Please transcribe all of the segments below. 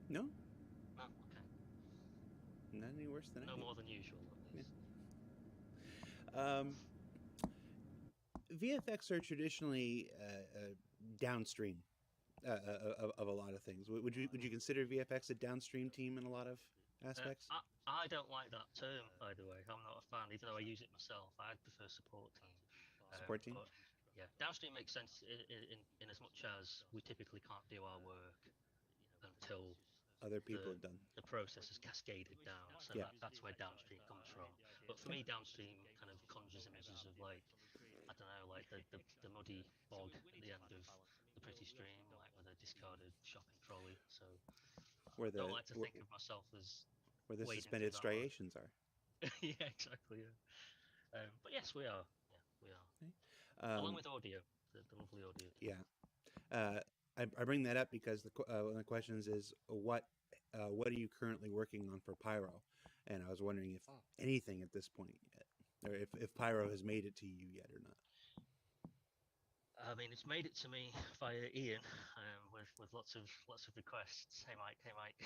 No, No, okay. not any worse than I No do. more than usual, at Yeah. least. Um, VFX are traditionally downstream of a lot of things. Would you consider VFX a downstream team in a lot of aspects? I don't like that term, by the way. I'm not a fan, even though I use it myself. I prefer support team. Support team. But yeah, downstream makes sense in as much as we typically can't do our work until Other people the have done. the process is cascaded down. So Yeah. that's where downstream comes from. But for Okay. me, downstream kind of conjures images of like I don't know, like the muddy bog at the end of the pretty stream, like with a discarded shopping trolley. So Where don't the like to think of myself as where the wading through suspended that mud. striations are. Yeah, exactly. Yeah. But yes, we are. Yeah, we are. Okay. Along Um, with audio, the lovely audio team. yeah. Uh, I bring that up because one of the questions is what are you currently working on for Pyro, and I was wondering if Oh. anything at this point yet, or if Pyro has made it to you yet or not. I mean, it's made it to me via Ian, with lots of requests. Hey Mike, hey Mike.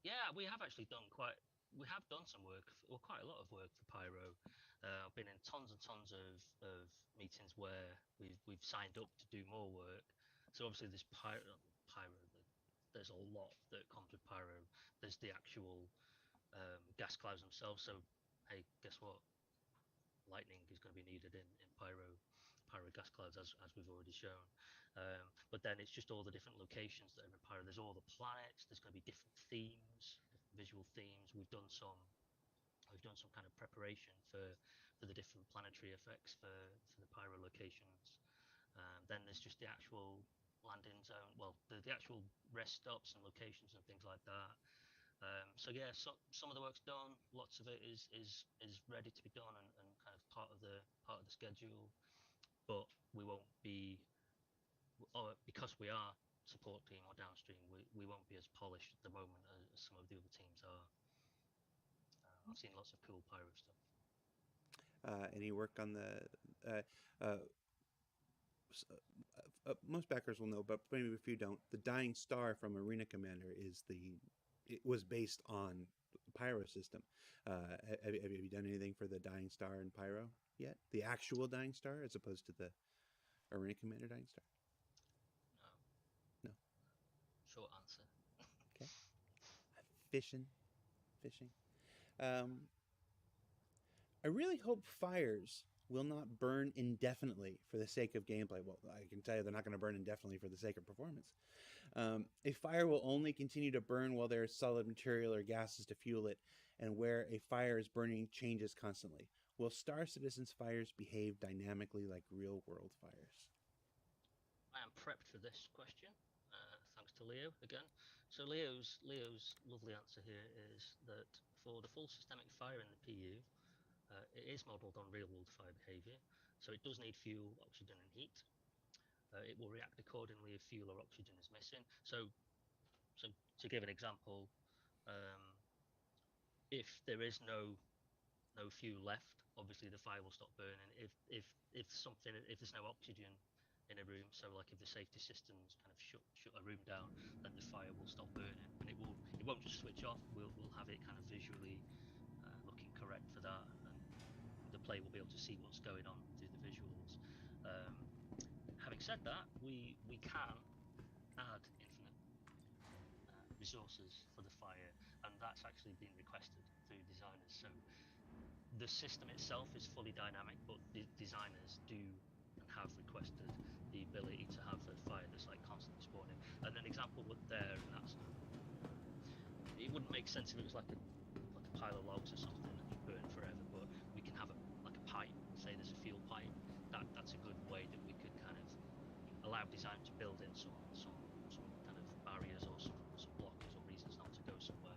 Yeah, we have actually done quite. We have done some work, well, quite a lot of work for Pyro. I've been in tons and tons of meetings where we've signed up to do more work. So obviously, there's Pyro. There's a lot that comes with Pyro. There's the actual gas clouds themselves. So hey, guess what? Lightning is going to be needed in pyro gas clouds, as we've already shown. But then it's just all the different locations that are in pyro. There's all the planets. There's going to be different themes, different visual themes. We've done some kind of preparation for the different planetary effects for the pyro locations. Then there's just the actual landing zone. Well, the actual rest stops and locations and things like that. So yeah, some of the work's done. Lots of it is ready to be done and kind of part of the schedule. But we won't be, or because we are support team or downstream, we won't be as polished at the moment as some of the other teams are. I've seen lots of cool pyro stuff. Any work on the uh, uh, most backers will know, but maybe if you don't, the Dying Star from Arena Commander it was based on Pyro system. Have you done anything for the Dying Star in Pyro yet? The actual Dying Star, as opposed to the Arena Commander Dying Star? No, No. short answer. Okay. Fishing, fishing. Um, I really hope fires will not burn indefinitely for the sake of gameplay. Well, I can tell you they're not going to burn indefinitely for the sake of performance. A fire will only continue to burn while there is solid material or gases to fuel it, and where a fire is burning changes constantly. Will Star Citizen's fires behave dynamically like real world fires? I am prepped for this question. Thanks to Leo again. So Leo's lovely answer here is that for the full systemic fire in the PU, it is modelled on real world fire behaviour, so it does need fuel, oxygen, and heat. It will react accordingly if fuel or oxygen is missing. So to give an example, um, if there is no fuel left, obviously the fire will stop burning. If there's no oxygen in a room, so like if the safety systems kind of shut a room down, then the fire will stop burning, and it won't just switch off. We'll have it kind of visually looking correct for that, and the player will be able to see what's going on through the visuals. Um, Having said that, we can add infinite resources for the fire, and that's actually been requested through designers. So the system itself is fully dynamic, but the designers do and have requested the ability to have a fire that's like constantly spawning. And an example there, and that's it wouldn't make sense if it was like a pile of logs or something and just burn forever. But we can have a like a pipe. Say there's a fuel pipe. That's a good way that we could kind of allow design to build in some kind of barriers or some blockers or reasons not to go somewhere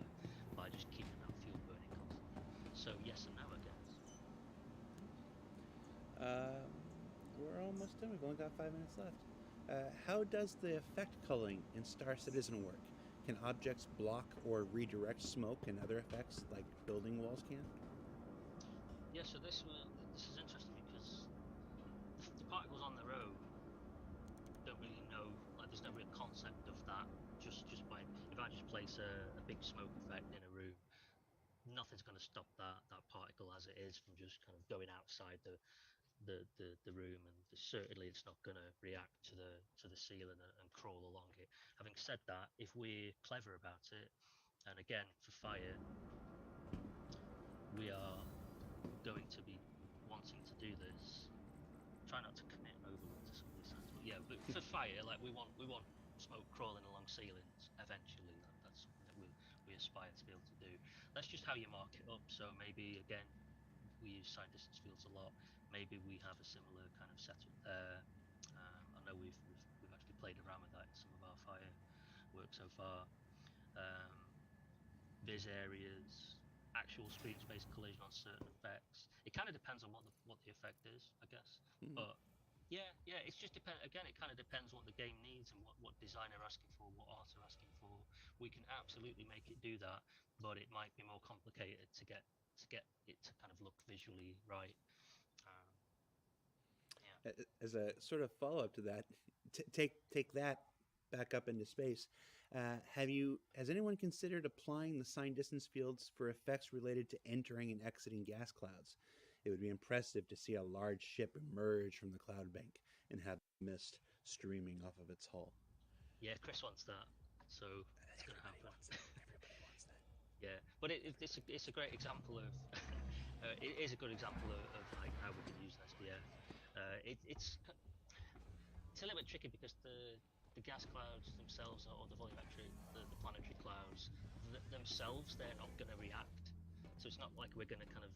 by just keeping that fuel burning constantly. So yes and no, I guess. Um, we're almost done. We've only got 5 minutes left. How does the effect culling in Star Citizen work? Can objects block or redirect smoke and other effects like building walls can? Yeah, so this is interesting because the particles on their own don't really know, like there's no real concept of that. Just by if might just place a big smoke effect in a room. Nothing's going to stop that particle as it is from just kind of going outside the room, and certainly it's not going to react to the ceiling and crawl along it. Having said that, if we're clever about it, and again for fire, we are going to be wanting to do this. Try not to commit overly to some of these things, but yeah, but for fire, like we want smoke crawling along ceilings eventually. That's something that we aspire to be able to do. That's just how you mark it up. So maybe again, we use side distance fields a lot. Maybe we have a similar kind of setup there. I know we've actually played around with that in some of our fire work so far. Um, Viz areas, actual screen space collision on certain effects. It kind of depends on what the effect is, I guess. Mm. But yeah, it's just depend. Again, it kind of depends what the game needs and what design are asking for, what art are asking for. We can absolutely make it do that, but it might be more complicated to get it to kind of look visually right. Um, yeah. As a sort of follow up to that, take that back up into space. Has anyone considered applying the sign distance fields for effects related to entering and exiting gas clouds? It would be impressive to see a large ship emerge from the cloud bank and have mist streaming off of its hull. Yeah, Chris wants that, so it's going to Everybody happen. wants that. Everybody wants that. Yeah, but it's a great example of it is a good example of like how we can use an SDF. It's a little bit tricky because the gas clouds themselves, or the volumetric, the planetary clouds themselves, they're not going to react. So it's not like we're going to kind of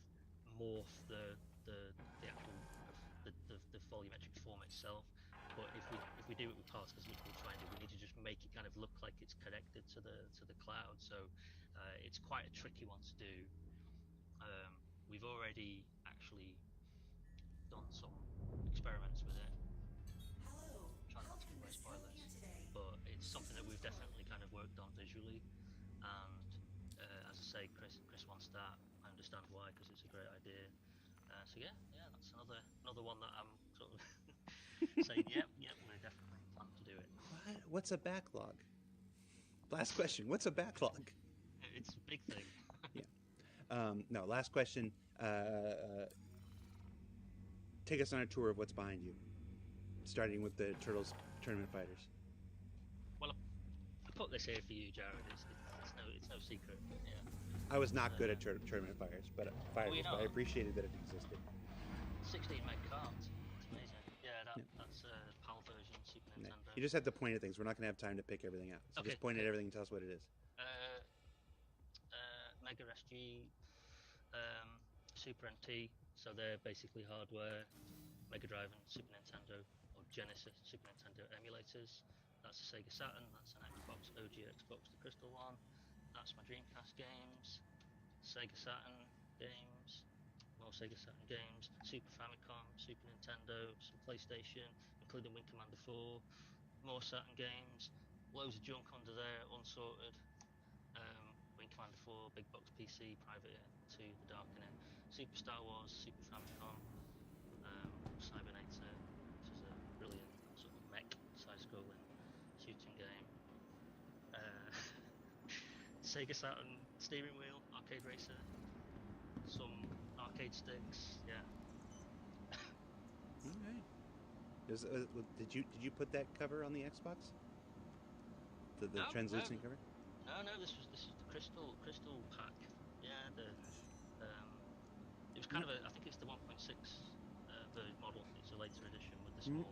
morph the actual kind of the volumetric form itself. But if we do it with particles, which we'll try and do, we need to just make it kind of look like it's connected to the cloud. So it's quite a tricky one to do. We've already actually done some experiments with it. Try not to give away spoilers, but it's something that we've definitely kind of worked on visually. And as I say, Chris wants that. I understand why, because it's a great idea. So yeah, that's another one that I'm sort of saying, yep, we're definitely planning to do it. What's a backlog? Last question. What's a backlog? It's a big thing. Yeah. No, last question. Take us on a tour of what's behind you, starting with the Turtles tournament fighters. Well, I put this here for you, Jared. It's no secret. Yeah. I was not good at tournament fires, but I appreciated that it existed. 16 meg cards. It's amazing. Yeah, that's PAL version, Super Nintendo. You just have to point at things. We're not going to have time to pick everything out. So just point at everything and tell us what it is. Mega SG, Super NT. So they're basically hardware. Mega Drive and Super Nintendo, or Genesis Super Nintendo emulators. That's a Sega Saturn. That's an Xbox, OG Xbox, the Crystal one. That's my Dreamcast games. Sega Saturn games. More Sega Saturn games. Super Famicom, Super Nintendo, some PlayStation, including Wing Commander 4. More Saturn games. Loads of junk under there, unsorted. Wing Commander 4, Big Box PC, Private 2, The Darkening. Super Star Wars, Super Famicom. Cybernator, which is a brilliant sort of mech side-scrolling shooting game. Sega Saturn steering wheel, arcade racer, some arcade sticks. Yeah. Okay. Did you put that cover on the Xbox? The translucent cover? No. This is the crystal pack. Yeah. It was kind of I think it's the 1.6. Model. It's a later edition with the small.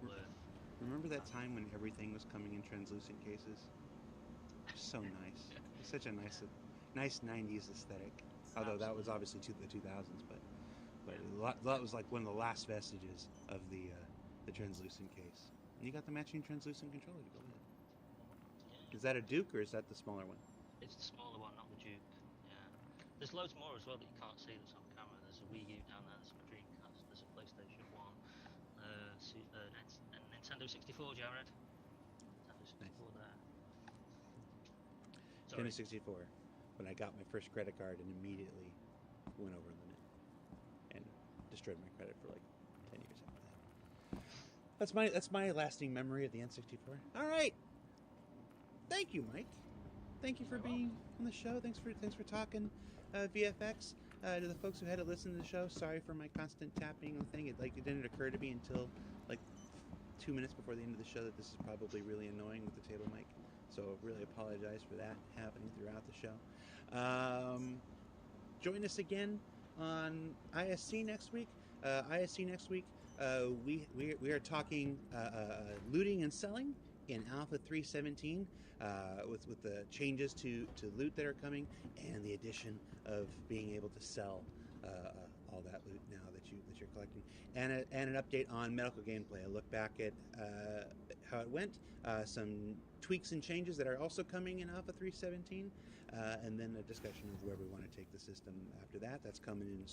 Remember that time when everything was coming in translucent cases? So nice. It's such a nice 90s aesthetic. Although that was obviously the 2000s, but that was like one of the last vestiges of the translucent case. And you got the matching translucent controller to go with it. Yeah. Is that a Duke or is that the smaller one? It's the smaller one, not the Duke. Yeah. There's loads more as well that you can't see that's on camera. There's a Wii U down there. There's a Dreamcast. There's a PlayStation 1. And Nintendo 64, Jared. Nintendo 64 nice. There. Nintendo 64. When I got my first credit card and immediately went over the limit and destroyed my credit for like 10 years after that. That's my lasting memory of the N64. All right. Thank you, Mike. thank you You're for very being welcome. on the show. Thanks for talking VFX. To the folks who had to listen to the show, sorry for my constant tapping on the thing. It didn't occur to me until like 2 minutes before the end of the show that this is probably really annoying with the table mic. So really apologize for that happening throughout the show. Join us again on ISC next week. ISC next week, we are talking looting and selling in Alpha 317 with the changes to loot that are coming and the addition of being able to sell all that loot now that you're collecting, and an update on medical gameplay. A look back at how it went, some tweaks and changes that are also coming in Alpha 317, and then a discussion of where we want to take the system after that. That's coming in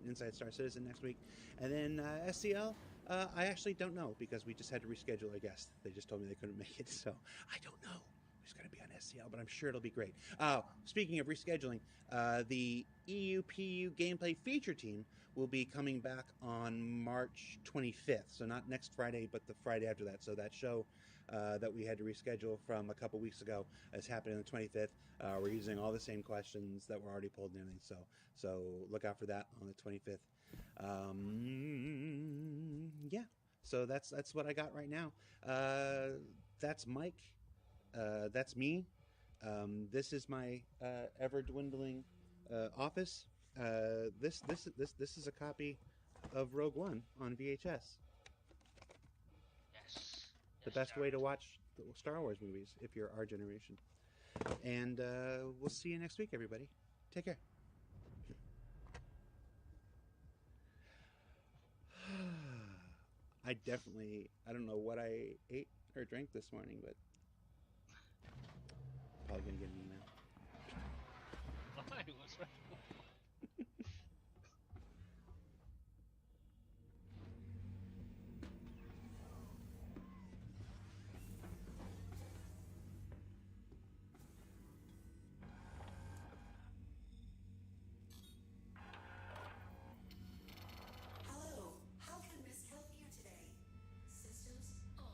Inside Star Citizen next week. And then SCL, I actually don't know because we just had to reschedule, I guess. They just told me they couldn't make it, so I don't know. Who's going to be on SCL, but I'm sure it'll be great. Speaking of rescheduling, the EUPU gameplay feature team will be coming back on March 25th. So not next Friday, but the Friday after that. So that show that we had to reschedule from a couple weeks ago is happening on the 25th. We're using all the same questions that were already pulled and everything. So look out for that on the 25th. Yeah. So that's what I got right now. That's Mike. That's me. This is my ever dwindling office. This is a copy of Rogue One on VHS. Yes, The yes, best way to Jared. watch the Star Wars movies if you're our generation. And we'll see you next week, everybody. Take care. I don't know what I ate or drank this morning, but probably gonna get an email. Why? What's wrong? Hello, how can Miss help you today? Systems on.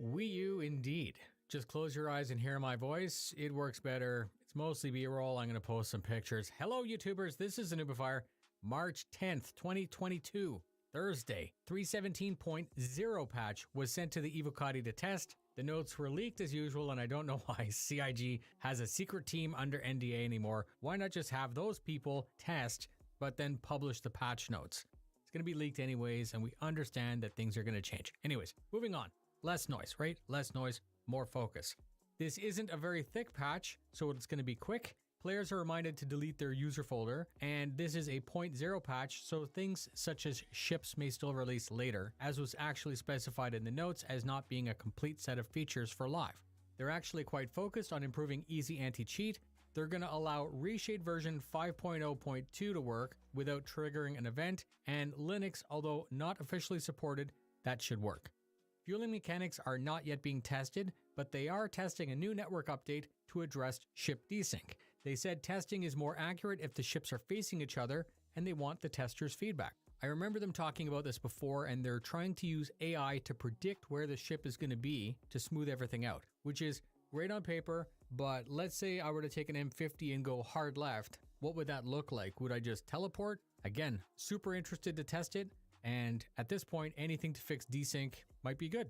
Wii U indeed. Just close your eyes and hear my voice. It works better. It's mostly B-roll. I'm going to post some pictures. Hello, YouTubers. This is Anubifier. March 10th, 2022. Thursday. 317.0 patch was sent to the Evocati to test. The notes were leaked as usual, and I don't know why CIG has a secret team under NDA anymore. Why not just have those people test, but then publish the patch notes? It's going to be leaked anyways, and we understand that things are going to change. Anyways, moving on. Less noise, right? Less noise, more focus. This isn't a very thick patch, so it's going to be quick. Players are reminded to delete their user folder, and this is a 0.0 patch, so things such as ships may still release later, as was actually specified in the notes as not being a complete set of features for live. They're actually quite focused on improving easy anti-cheat. They're going to allow Reshade version 5.0.2 to work without triggering an event, and Linux, although not officially supported, that should work. Fueling mechanics are not yet being tested, but they are testing a new network update to address ship desync. They said testing is more accurate if the ships are facing each other, and they want the testers' feedback. I remember them talking about this before, and they're trying to use AI to predict where the ship is going to be to smooth everything out, which is great on paper, but let's say I were to take an M50 and go hard left, what would that look like? Would I just teleport? Again, super interested to test it, and at this point, anything to fix desync might be good.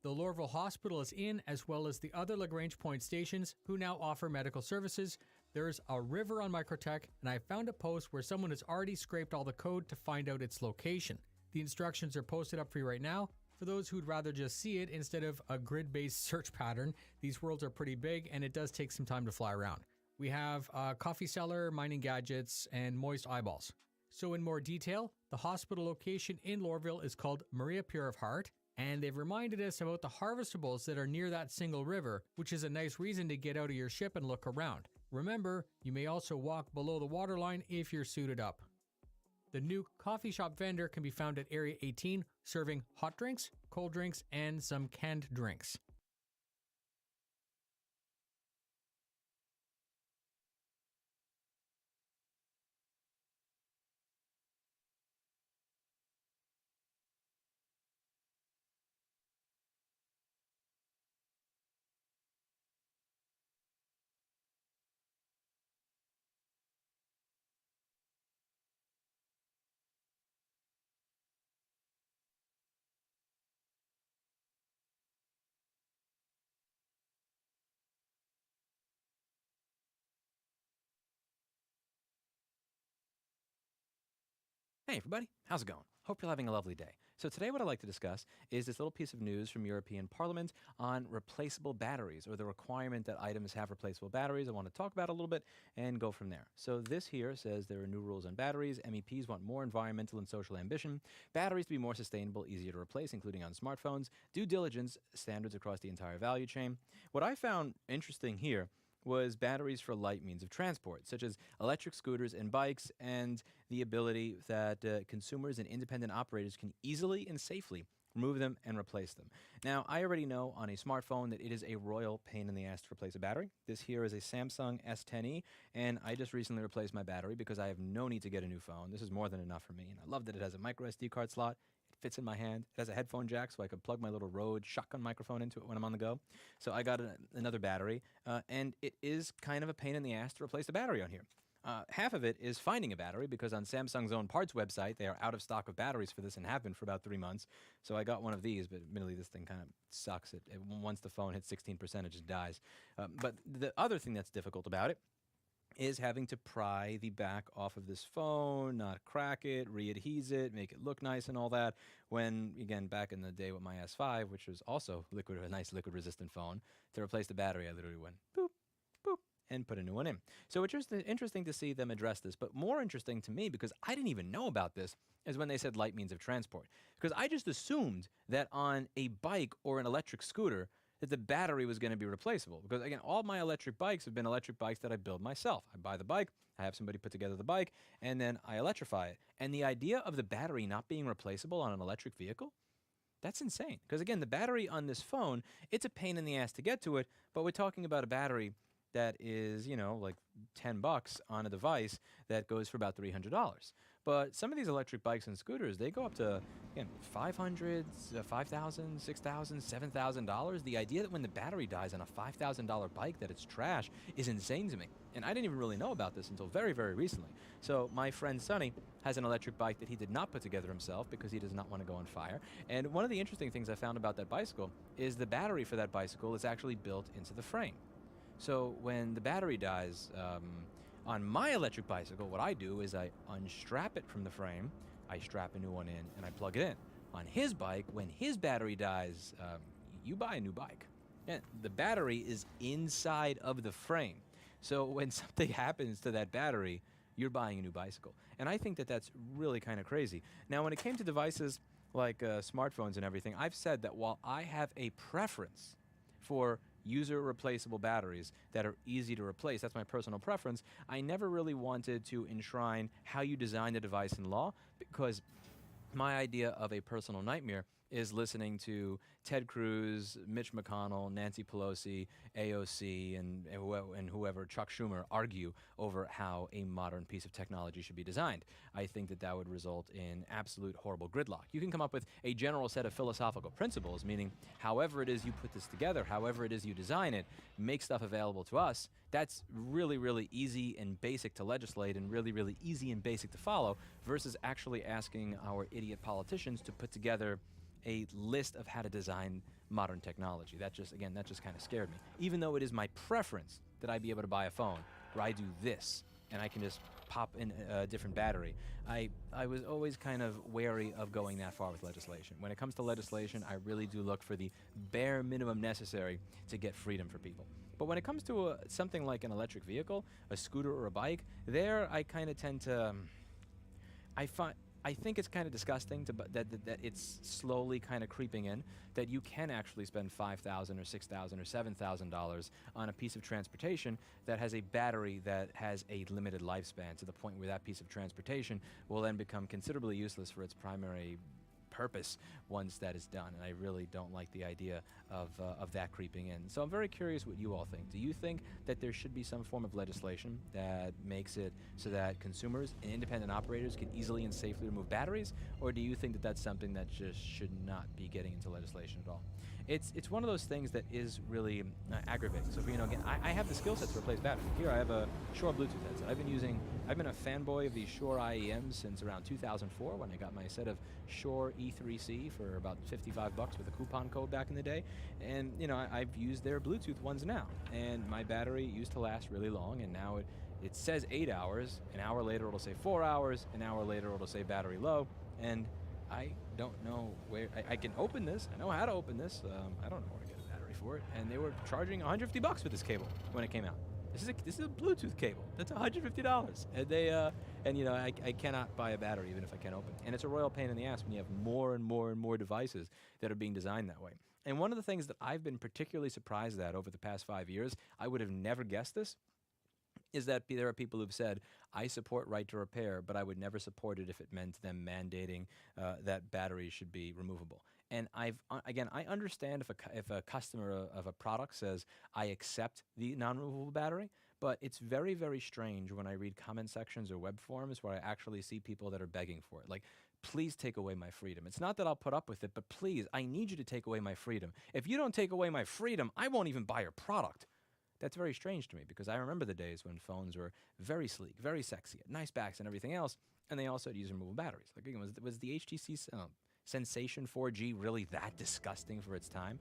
The Lorville Hospital is in, as well as the other Lagrange Point stations, who now offer medical services. There's a river on Microtech, and I found a post where someone has already scraped all the code to find out its location. The instructions are posted up for you right now. For those who'd rather just see it instead of a grid-based search pattern, these worlds are pretty big, and it does take some time to fly around. We have a coffee cellar, mining gadgets, and moist eyeballs. So in more detail, the hospital location in Lorville is called Maria Pure of Heart, and they've reminded us about the harvestables that are near that single river, which is a nice reason to get out of your ship and look around. Remember, you may also walk below the waterline if you're suited up. The new coffee shop vendor can be found at Area 18, serving hot drinks, cold drinks, and some canned drinks. Hey everybody, how's it going? Hope you're having a lovely day. So today what I'd like to discuss is this little piece of news from European Parliament on replaceable batteries, or the requirement that items have replaceable batteries. I want to talk about it a little bit and go from there. So this here says there are new rules on batteries. MEPs want more environmental and social ambition. Batteries to be more sustainable, easier to replace, including on smartphones. Due diligence standards across the entire value chain. What I found interesting here was batteries for light means of transport, such as electric scooters and bikes, and the ability that consumers and independent operators can easily and safely remove them and replace them. Now, I already know on a smartphone that it is a royal pain in the ass to replace a battery. This here is a Samsung S10e, and I just recently replaced my battery because I have no need to get a new phone. This is more than enough for me, and I love that it has a micro SD card slot. Fits in my hand. It has a headphone jack, so I could plug my little Rode shotgun microphone into it when I'm on the go. So I got another battery, and it is kind of a pain in the ass to replace the battery on here. Half of it is finding a battery, because on Samsung's own parts website, they are out of stock of batteries for this and have been for about 3 months. So I got one of these, but admittedly this thing kind of sucks. Once the phone hits 16%, it just dies. But the other thing that's difficult about it is having to pry the back off of this phone, not crack it, re-adhese it, make it look nice and all that. When, again, back in the day with my S5, which was also a nice liquid-resistant phone, to replace the battery, I literally went boop, boop, and put a new one in. So it's just interesting to see them address this. But more interesting to me, because I didn't even know about this, is when they said light means of transport. Because I just assumed that on a bike or an electric scooter, that the battery was going to be replaceable. Because again, all my electric bikes have been electric bikes that I build myself. I buy the bike, I have somebody put together the bike, and then I electrify it. And the idea of the battery not being replaceable on an electric vehicle, that's insane. Because again, the battery on this phone, it's a pain in the ass to get to it, but we're talking about a battery that is, like $10 on a device that goes for about $300. But some of these electric bikes and scooters, they go up to, again, 500, 5,000, 6,000, $7,000. The idea that when the battery dies on a $5,000 bike that it's trash is insane to me. And I didn't even really know about this until very, very recently. So my friend Sonny has an electric bike that he did not put together himself because he does not want to go on fire. And one of the interesting things I found about that bicycle is the battery for that bicycle is actually built into the frame. So when the battery dies, on my electric bicycle, what I do is I unstrap it from the frame, I strap a new one in, and I plug it in. On his bike, when his battery dies, you buy a new bike. And the battery is inside of the frame. So when something happens to that battery, you're buying a new bicycle. And I think that that's really kind of crazy. Now, when it came to devices like smartphones and everything, I've said that while I have a preference for user replaceable batteries that are easy to replace, that's my personal preference, I never really wanted to enshrine how you design the device in law, because my idea of a personal nightmare is listening to Ted Cruz, Mitch McConnell, Nancy Pelosi, AOC, and whoever, Chuck Schumer, argue over how a modern piece of technology should be designed. I think that that would result in absolute horrible gridlock. You can come up with a general set of philosophical principles, meaning however it is you put this together, however it is you design it, make stuff available to us. That's really, really easy and basic to legislate and really, really easy and basic to follow, versus actually asking our idiot politicians to put together a list of how to design modern technology. That just kind of scared me. Even though it is my preference that I be able to buy a phone where I do this and I can just pop in a different battery, I was always kind of wary of going that far with legislation. When it comes to legislation, I really do look for the bare minimum necessary to get freedom for people. But when it comes to something like an electric vehicle, a scooter or a bike, there I kind of tend to, I think it's kind of disgusting that it's slowly kind of creeping in, that you can actually spend $5,000 or $6,000 or $7,000 on a piece of transportation that has a battery that has a limited lifespan, to the point where that piece of transportation will then become considerably useless for its primary purpose once that is done. And I really don't like the idea of that creeping in. So I'm very curious what you all think. Do you think that there should be some form of legislation that makes it so that consumers and independent operators can easily and safely remove batteries? Or do you think that that's something that just should not be getting into legislation at all? It's one of those things that is really aggravating. So, again, I have the skill set to replace batteries. Here I have a Shure Bluetooth headset. I've been a fanboy of these Shure IEMs since around 2004, when I got my set of Shure E3C for about $55 with a coupon code back in the day. And, I've used their Bluetooth ones now. And my battery used to last really long, and now it says 8 hours. An hour later it'll say 4 hours. An hour later it'll say battery low. And I don't know where I can open this. I know how to open this. I don't know where to get a battery for it. And they were charging $150 for this cable when it came out. This is a Bluetooth cable. That's $150. And I cannot buy a battery even if I can open it. And it's a royal pain in the ass when you have more and more and more devices that are being designed that way. And one of the things that I've been particularly surprised at over the past 5 years, I would have never guessed this, is that there are people who've said, I support right to repair, but I would never support it if it meant them mandating that batteries should be removable. And I understand if a customer of a product says, I accept the non-removable battery, but it's very, very strange when I read comment sections or web forums where I actually see people that are begging for it. Like, please take away my freedom. It's not that I'll put up with it, but please, I need you to take away my freedom. If you don't take away my freedom, I won't even buy your product. That's very strange to me, because I remember the days when phones were very sleek, very sexy, had nice backs and everything else, and they also had user removable batteries. Like, again, was the HTC Sensation 4G really that disgusting for its time?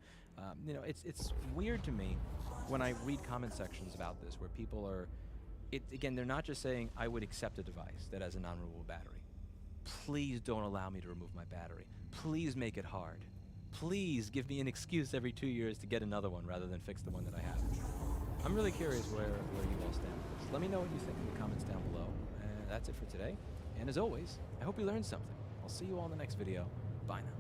It's weird to me when I read comment sections about this where people are, again, they're not just saying, I would accept a device that has a non-removable battery. Please don't allow me to remove my battery. Please make it hard. Please give me an excuse every 2 years to get another one rather than fix the one that I have. I'm really curious where you all stand with this. Let me know what you think in the comments down below. And that's it for today. And as always, I hope you learned something. I'll see you all in the next video. Bye now.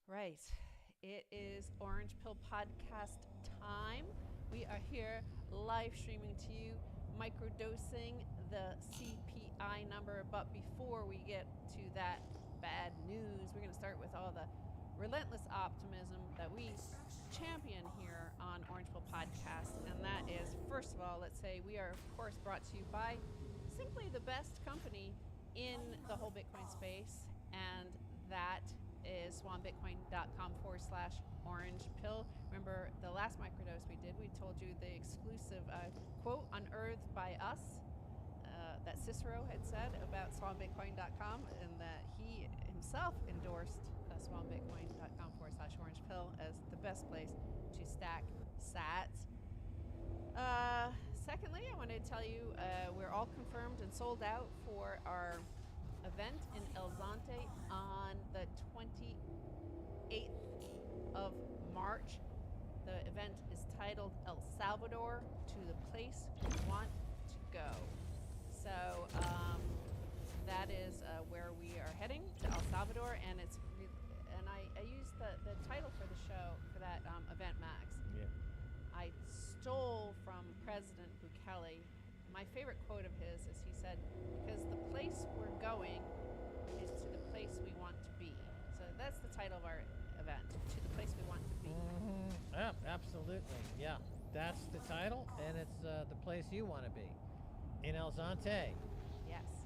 Right. It is Orange Pill Podcast time. We are here live streaming to you, microdosing the CPI number. But before we get to that bad news, we're going to start with all the relentless optimism that we champion here on Orange Pill Podcast. And that is, first of all, let's say we are, of course, brought to you by simply the best company in the whole Bitcoin space. And that is swanbitcoin.com/orange pill. Remember the last microdose we did, we told you the exclusive quote unearthed by us that Cicero had said about swanbitcoin.com, and that he himself endorsed swanbitcoin.com/orange pill as the best place to stack sats. Secondly, I want to tell you we're all confirmed and sold out for our event in El Zante on the 28th of March. The event is titled El Salvador, to the place we want to go. So that is where we are heading, to El Salvador, and I used the title for the show for that event, Max. Yeah. I stole from President Bukele. My favorite quote of his is he said, because the place we're going is to the place we want to be. So that's the title of our event, to the place we want to be. Yeah, absolutely. Yeah, that's the title, and it's the place you want to be, in El Zante. Yes.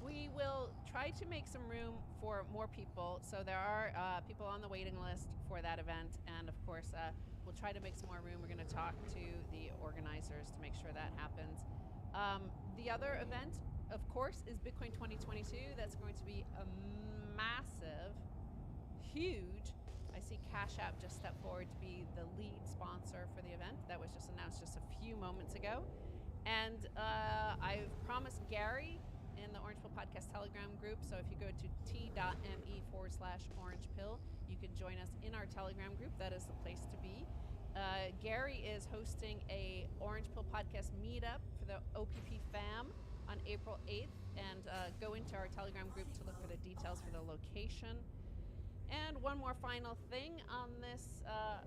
We will try to make some room for more people. So there are people on the waiting list for that event. And of course, we'll try to make some more room. We're going to talk to the organizers to make sure that happens. The other event, of course, is Bitcoin 2022. That's going to be a massive, huge. I see Cash App just stepped forward to be the lead sponsor for the event. That was just announced just a few moments ago. And I've promised Gary in the Orange Pill Podcast Telegram group. So if you go to t.me/orange pill, you can join us in our Telegram group. That is the place to be. Gary is hosting a Orange Pill Podcast meetup for the OPP fam on April 8th. And go into our Telegram group to look for the details for the location. And one more final thing on this,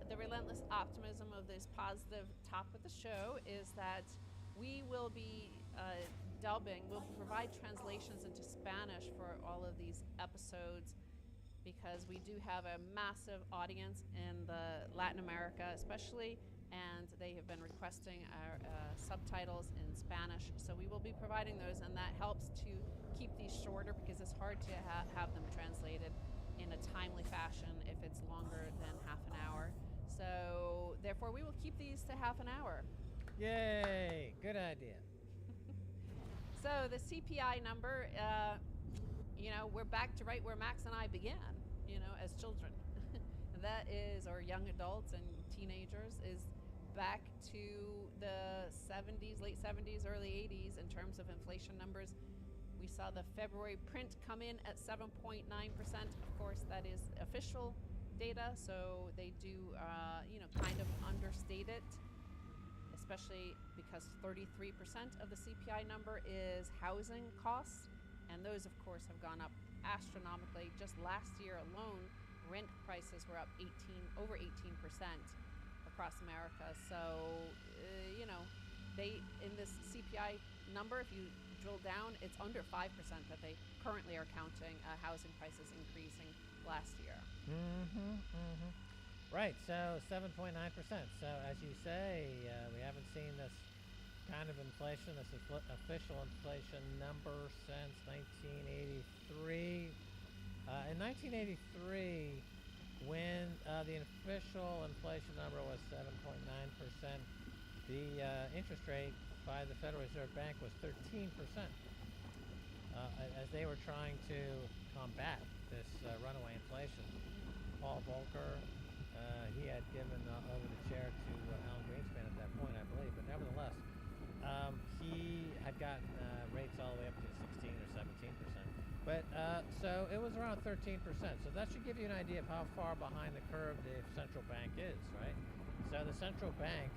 the relentless optimism of this positive top of the show is that we will be we'll provide translations into Spanish for all of these episodes, because we do have a massive audience in the Latin America especially, and they have been requesting our subtitles in Spanish. So we will be providing those, and that helps to keep these shorter, because it's hard to have them translated in a timely fashion if it's longer than half an hour. So therefore we will keep these to half an hour. Yay! Good idea. So the CPI number, we're back to right where Max and I began, as children. That is, or young adults and teenagers, is back to the 70s, late 70s, early 80s in terms of inflation numbers. We saw the February print come in at 7.9%. Of course, that is official data, so they do, kind of understate it, especially because 33% of the CPI number is housing costs, and those, of course, have gone up astronomically. Just last year alone, rent prices were up over 18% across America. So, they, in this CPI number, if you drill down, it's under 5% that they currently are counting housing prices increasing last year. Right, so 7.9%. So as you say, we haven't seen this kind of inflation, this official inflation number since 1983. In 1983, when the official inflation number was 7.9%, the interest rate by the Federal Reserve Bank was 13%, as they were trying to combat this runaway inflation. Paul Volcker, he had given over the chair to Alan Greenspan at that point, I believe, but nevertheless, he had gotten rates all the way up to 16 or 17%. But so it was around 13%. So that should give you an idea of how far behind the curve the central bank is, right? So the central bank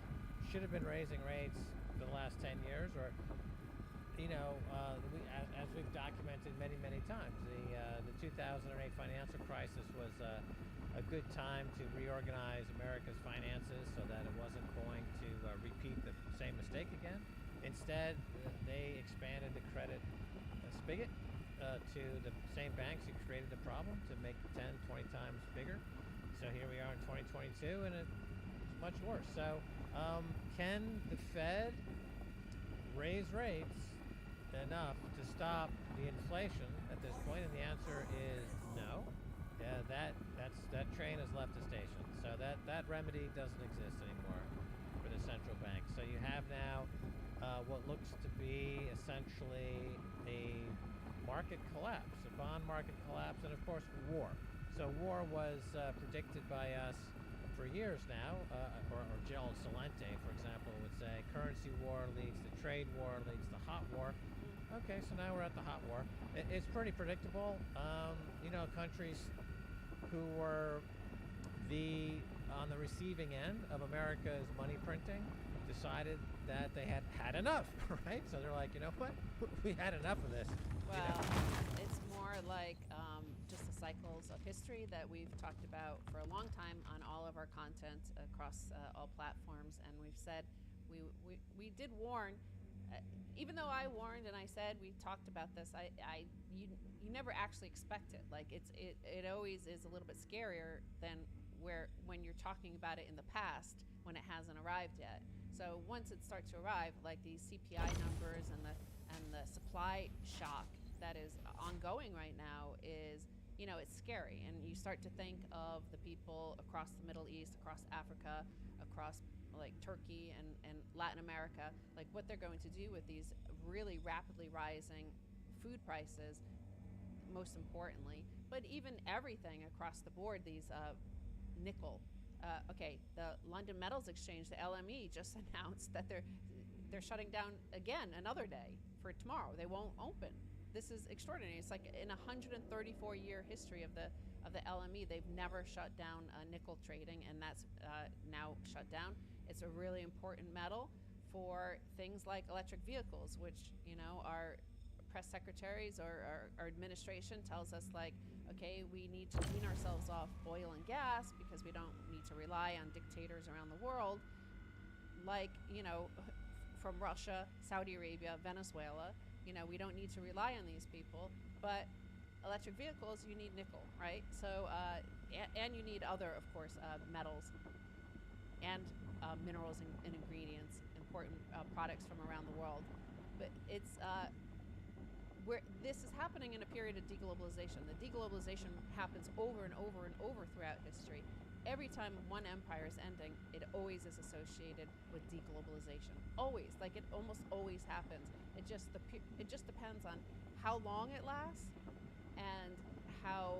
should have been raising rates for the last 10 years, or as we've documented many, many times, the 2008 financial crisis was a good time to reorganize America's finances so that it wasn't going to repeat the same mistake again. Instead, they expanded the credit spigot to the same banks who created the problem to make 10, 20 times bigger. So here we are in 2022, and it's much worse. So can the Fed raise rates enough to stop the inflation at this point? And the answer is no. That train has left the station. So that remedy doesn't exist anymore for the central bank. So you have now what looks to be essentially a market collapse, a bond market collapse, and of course war. So war was predicted by us for years now, or Jill Salente, for example, would say currency war leads to trade war, leads to hot war. Okay, so now we're at the hot war. It's pretty predictable. Countries who were on the receiving end of America's money printing decided that they had had enough, right? So they're like, you know what? We had enough of this. Well, it's more like just the cycles of history that we've talked about for a long time on all of our content across all platforms, and we've said we did warn. Even though I warned and I said we talked about this, you never actually expect it. Like it always is a little bit scarier than when you're talking about it in the past when it hasn't arrived yet. So once it starts to arrive, like these CPI numbers and the supply shock that is ongoing right now is, it's scary. And you start to think of the people across the Middle East, across Africa, across like Turkey and Latin America, like what they're going to do with these really rapidly rising food prices, most importantly, but even everything across the board, these nickel. The London Metals Exchange, the LME, just announced that they're shutting down again another day for tomorrow. They won't open. This is extraordinary. It's like in a 134-year history of the LME, they've never shut down nickel trading, and that's now shut down. It's a really important metal for things like electric vehicles, which our press secretaries or our administration tells us, like, okay, we need to wean ourselves off oil and gas because we don't need to rely on dictators around the world, like from Russia, Saudi Arabia, Venezuela. We don't need to rely on these people, but electric vehicles, you need nickel, right? So and you need other, of course, metals and minerals and ingredients, important products from around the world. But it's this is happening in a period of deglobalization. The deglobalization happens over and over and over throughout history. Every time one empire is ending, it always is associated with deglobalization. Always, like it almost always happens. It just depends on how long it lasts and how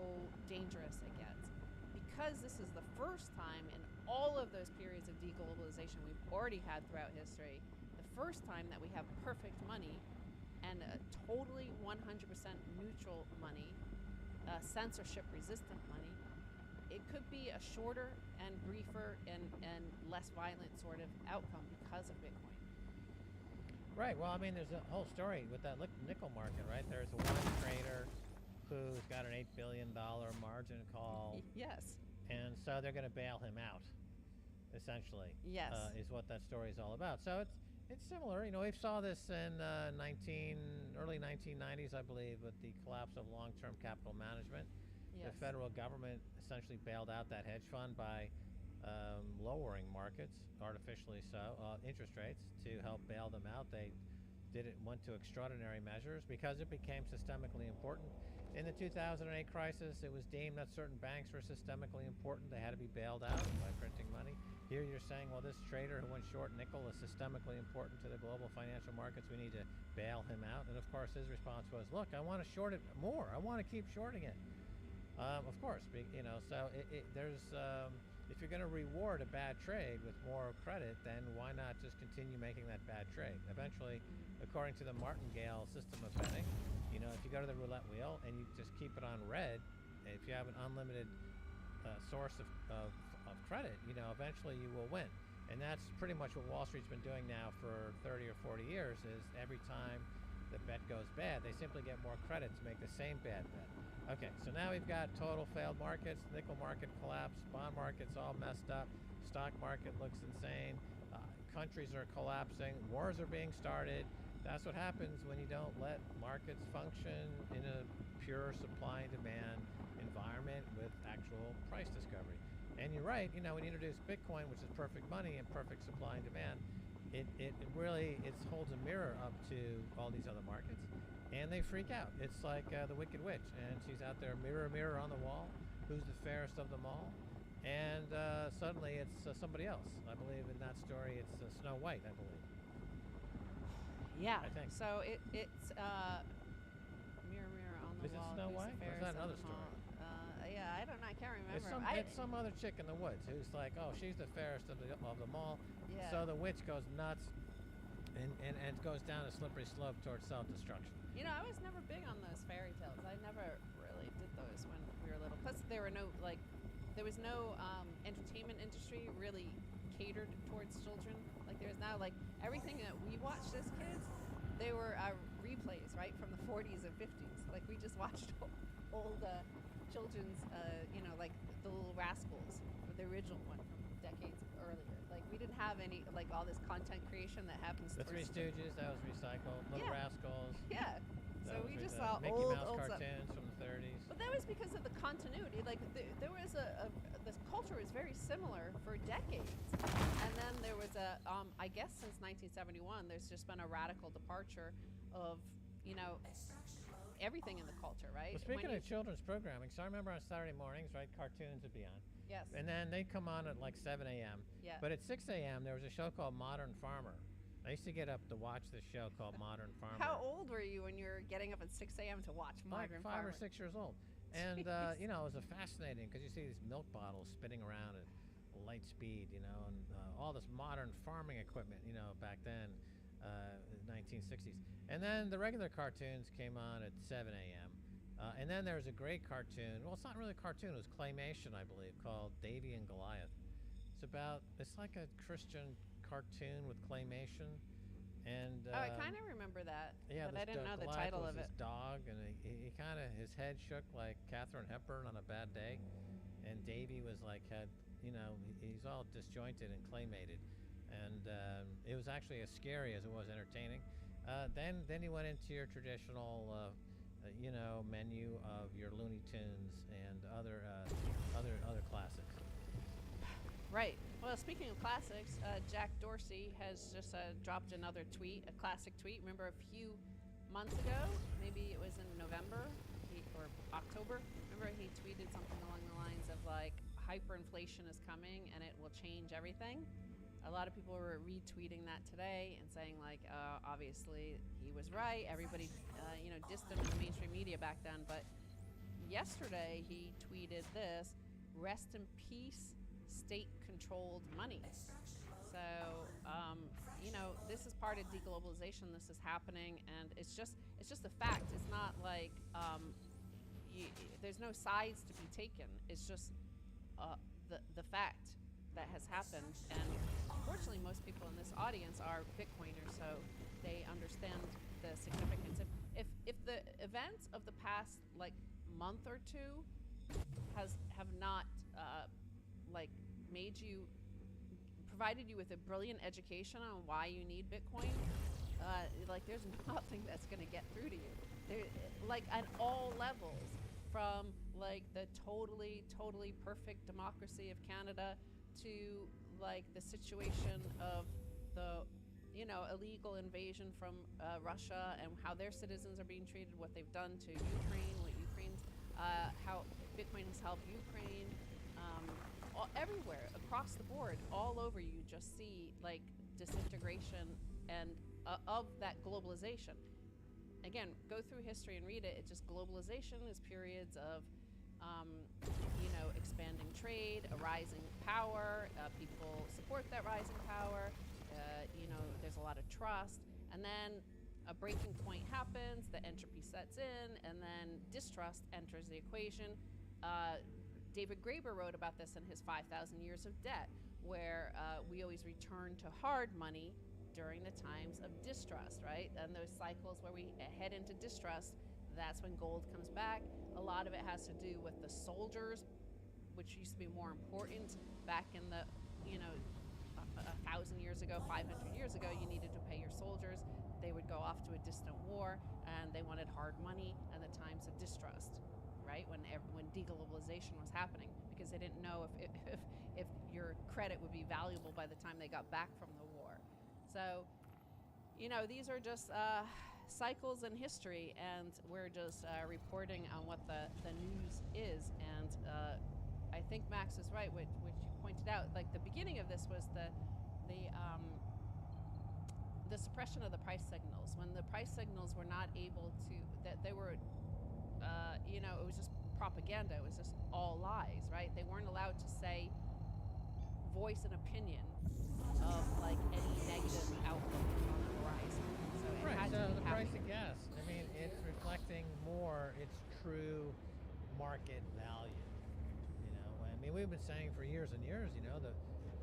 dangerous it gets. Because this is the first time in all of those periods of deglobalization we've already had throughout history, the first time that we have perfect money and a totally 100% neutral money, censorship-resistant money, it could be a shorter and briefer and less violent sort of outcome because of Bitcoin. Right. Well, I mean, there's a whole story with that nickel market, right? There's one trader who's got an $8 billion margin call. Yes. And so they're going to bail him out, essentially. Yes. Is what that story is all about. So it's similar. We saw this in early 1990s, I believe, with the collapse of long-term capital management. Yes. The federal government essentially bailed out that hedge fund by lowering markets, artificially so, interest rates to help bail them out. They went to extraordinary measures because it became systemically important. In the 2008 crisis, it was deemed that certain banks were systemically important. They had to be bailed out by printing money. Here you're saying, well, this trader who went short nickel is systemically important to the global financial markets. We need to bail him out. And of course, his response was, look, I want to short it more. I want to keep shorting it. Of course, so there's if you're going to reward a bad trade with more credit, then why not just continue making that bad trade? Eventually, according to the martingale system of betting, if you go to the roulette wheel and you just keep it on red, if you have an unlimited source of credit, eventually you will win. And that's pretty much what Wall Street's been doing now for 30 or 40 years, is every time the bet goes bad, they simply get more credit to make the same bad bet. Okay, so now we've got total failed markets, nickel market collapsed, bond market's all messed up, stock market looks insane, countries are collapsing, wars are being started. That's what happens when you don't let markets function in a pure supply and demand environment with actual price discovery. And you're right, when you introduce Bitcoin, which is perfect money and perfect supply and demand, it really holds a mirror up to all these other markets, and they freak out. It's like the Wicked Witch, and she's out there, mirror, mirror on the wall, who's the fairest of them all? And suddenly it's somebody else. I believe in that story, it's Snow White, I believe. Yeah. I think. So it's mirror, mirror on the Is it wall. Snow who's the White? Or is fairest that of another them story? all? Yeah, I don't know. I can't remember. It's some other chick in the woods who's like, oh, she's the fairest of them all. Yeah. So the witch goes nuts and goes down a slippery slope towards self-destruction. I was never big on those fairy tales. I never really did those when we were little. Plus, there was no entertainment industry really catered towards children. Like there's now, like everything that we watched as kids, they were replays, right, from the 40s and 50s. Like we just watched old children's, like the Little Rascals, the original one from decades earlier. Like we didn't have any, like all this content creation that happens. The Three Stooges, that was recycled. Little Yeah. Rascals. Yeah. That So was we just recycled. saw Mickey old Mouse stuff. cartoons from the 30s. But that was because of the continuity. Like there was this culture was very similar for decades, and then there was I guess since 1971, there's just been a radical departure of everything in the culture, right? Well, speaking of children's programming, so I remember on Saturday mornings, right, cartoons would be on. Yes. And then they'd come on at like 7 a.m. Yeah. But at 6 a.m., there was a show called Modern Farmer. I used to get up to watch this show called Modern Farmer. How old were you when you were getting up at 6 a.m. to watch Modern Like 5 Farmer? or 6 years old. And, it was fascinating because you see these milk bottles spinning around at light speed, and all this modern farming equipment, back then, 1960s. And then the regular cartoons came on at 7 a.m. And then there was a great cartoon. Well, it's not really a cartoon. It was claymation, I believe, called Davy and Goliath. It's like a Christian cartoon with claymation. And I kind of remember that. yeah, but I didn't know the Goliath title was of it. this dog, and he kind of, his head shook like Katharine Hepburn on a bad day, and Davy was like he's all disjointed and claymated, and it was actually as scary as it was entertaining. Then he went into your traditional menu of your Looney Tunes and other classics. Right. Well, speaking of classics, Jack Dorsey has just dropped another tweet, a classic tweet. Remember a few months ago, maybe it was in November or October, remember he tweeted something along the lines of like, hyperinflation is coming and it will change everything. A lot of people were retweeting that today and saying like, obviously he was right. Everybody, dissed him in the mainstream media back then. But yesterday he tweeted this: "Rest in peace, state-controlled money." So, this is part of deglobalization. This is happening, and it's just a fact. It's not like there's no sides to be taken. It's just the fact that has happened. And unfortunately, most people in this audience are Bitcoiners, so they understand the significance. If the events of the past month or two have not provided you with a brilliant education on why you need Bitcoin, there's nothing that's going to get through to you. At all levels, from the totally perfect democracy of Canada to the situation of the illegal invasion from Russia and how their citizens are being treated, what they've done to Ukraine, how Bitcoin has helped Ukraine. Everywhere across the board, all over, you just see disintegration and of that globalization. Again, go through history and read it. It's just globalization is periods of expanding trade, a rising power. People support that rising power. There's a lot of trust, and then a breaking point happens. The entropy sets in, and then distrust enters the equation. David Graeber wrote about this in his 5,000 Years of Debt, where we always return to hard money during the times of distrust, right? And those cycles where we head into distrust, that's when gold comes back. A lot of it has to do with the soldiers, which used to be more important back in the, you know, 1,000 years ago, 500 years ago. You needed to pay your soldiers. They would go off to a distant war, and they wanted hard money in the times of distrust, right? When deglobalization was happening, because they didn't know if your credit would be valuable by the time they got back from the war. So, you know, these are just cycles in history, and we're just reporting on what the news is. And I think Max is right, which you pointed out. Like, the beginning of this was the suppression of the price signals. When the price signals were not able to, that they were, you know, it was just propaganda. It was just all lies, right? They weren't allowed to say, voice an opinion of like any negative outlook on the horizon. So it Right, had so to be the price happening. of gas, I mean, it's reflecting more its true market value. You know, I mean, we've been saying for years and years, you know, the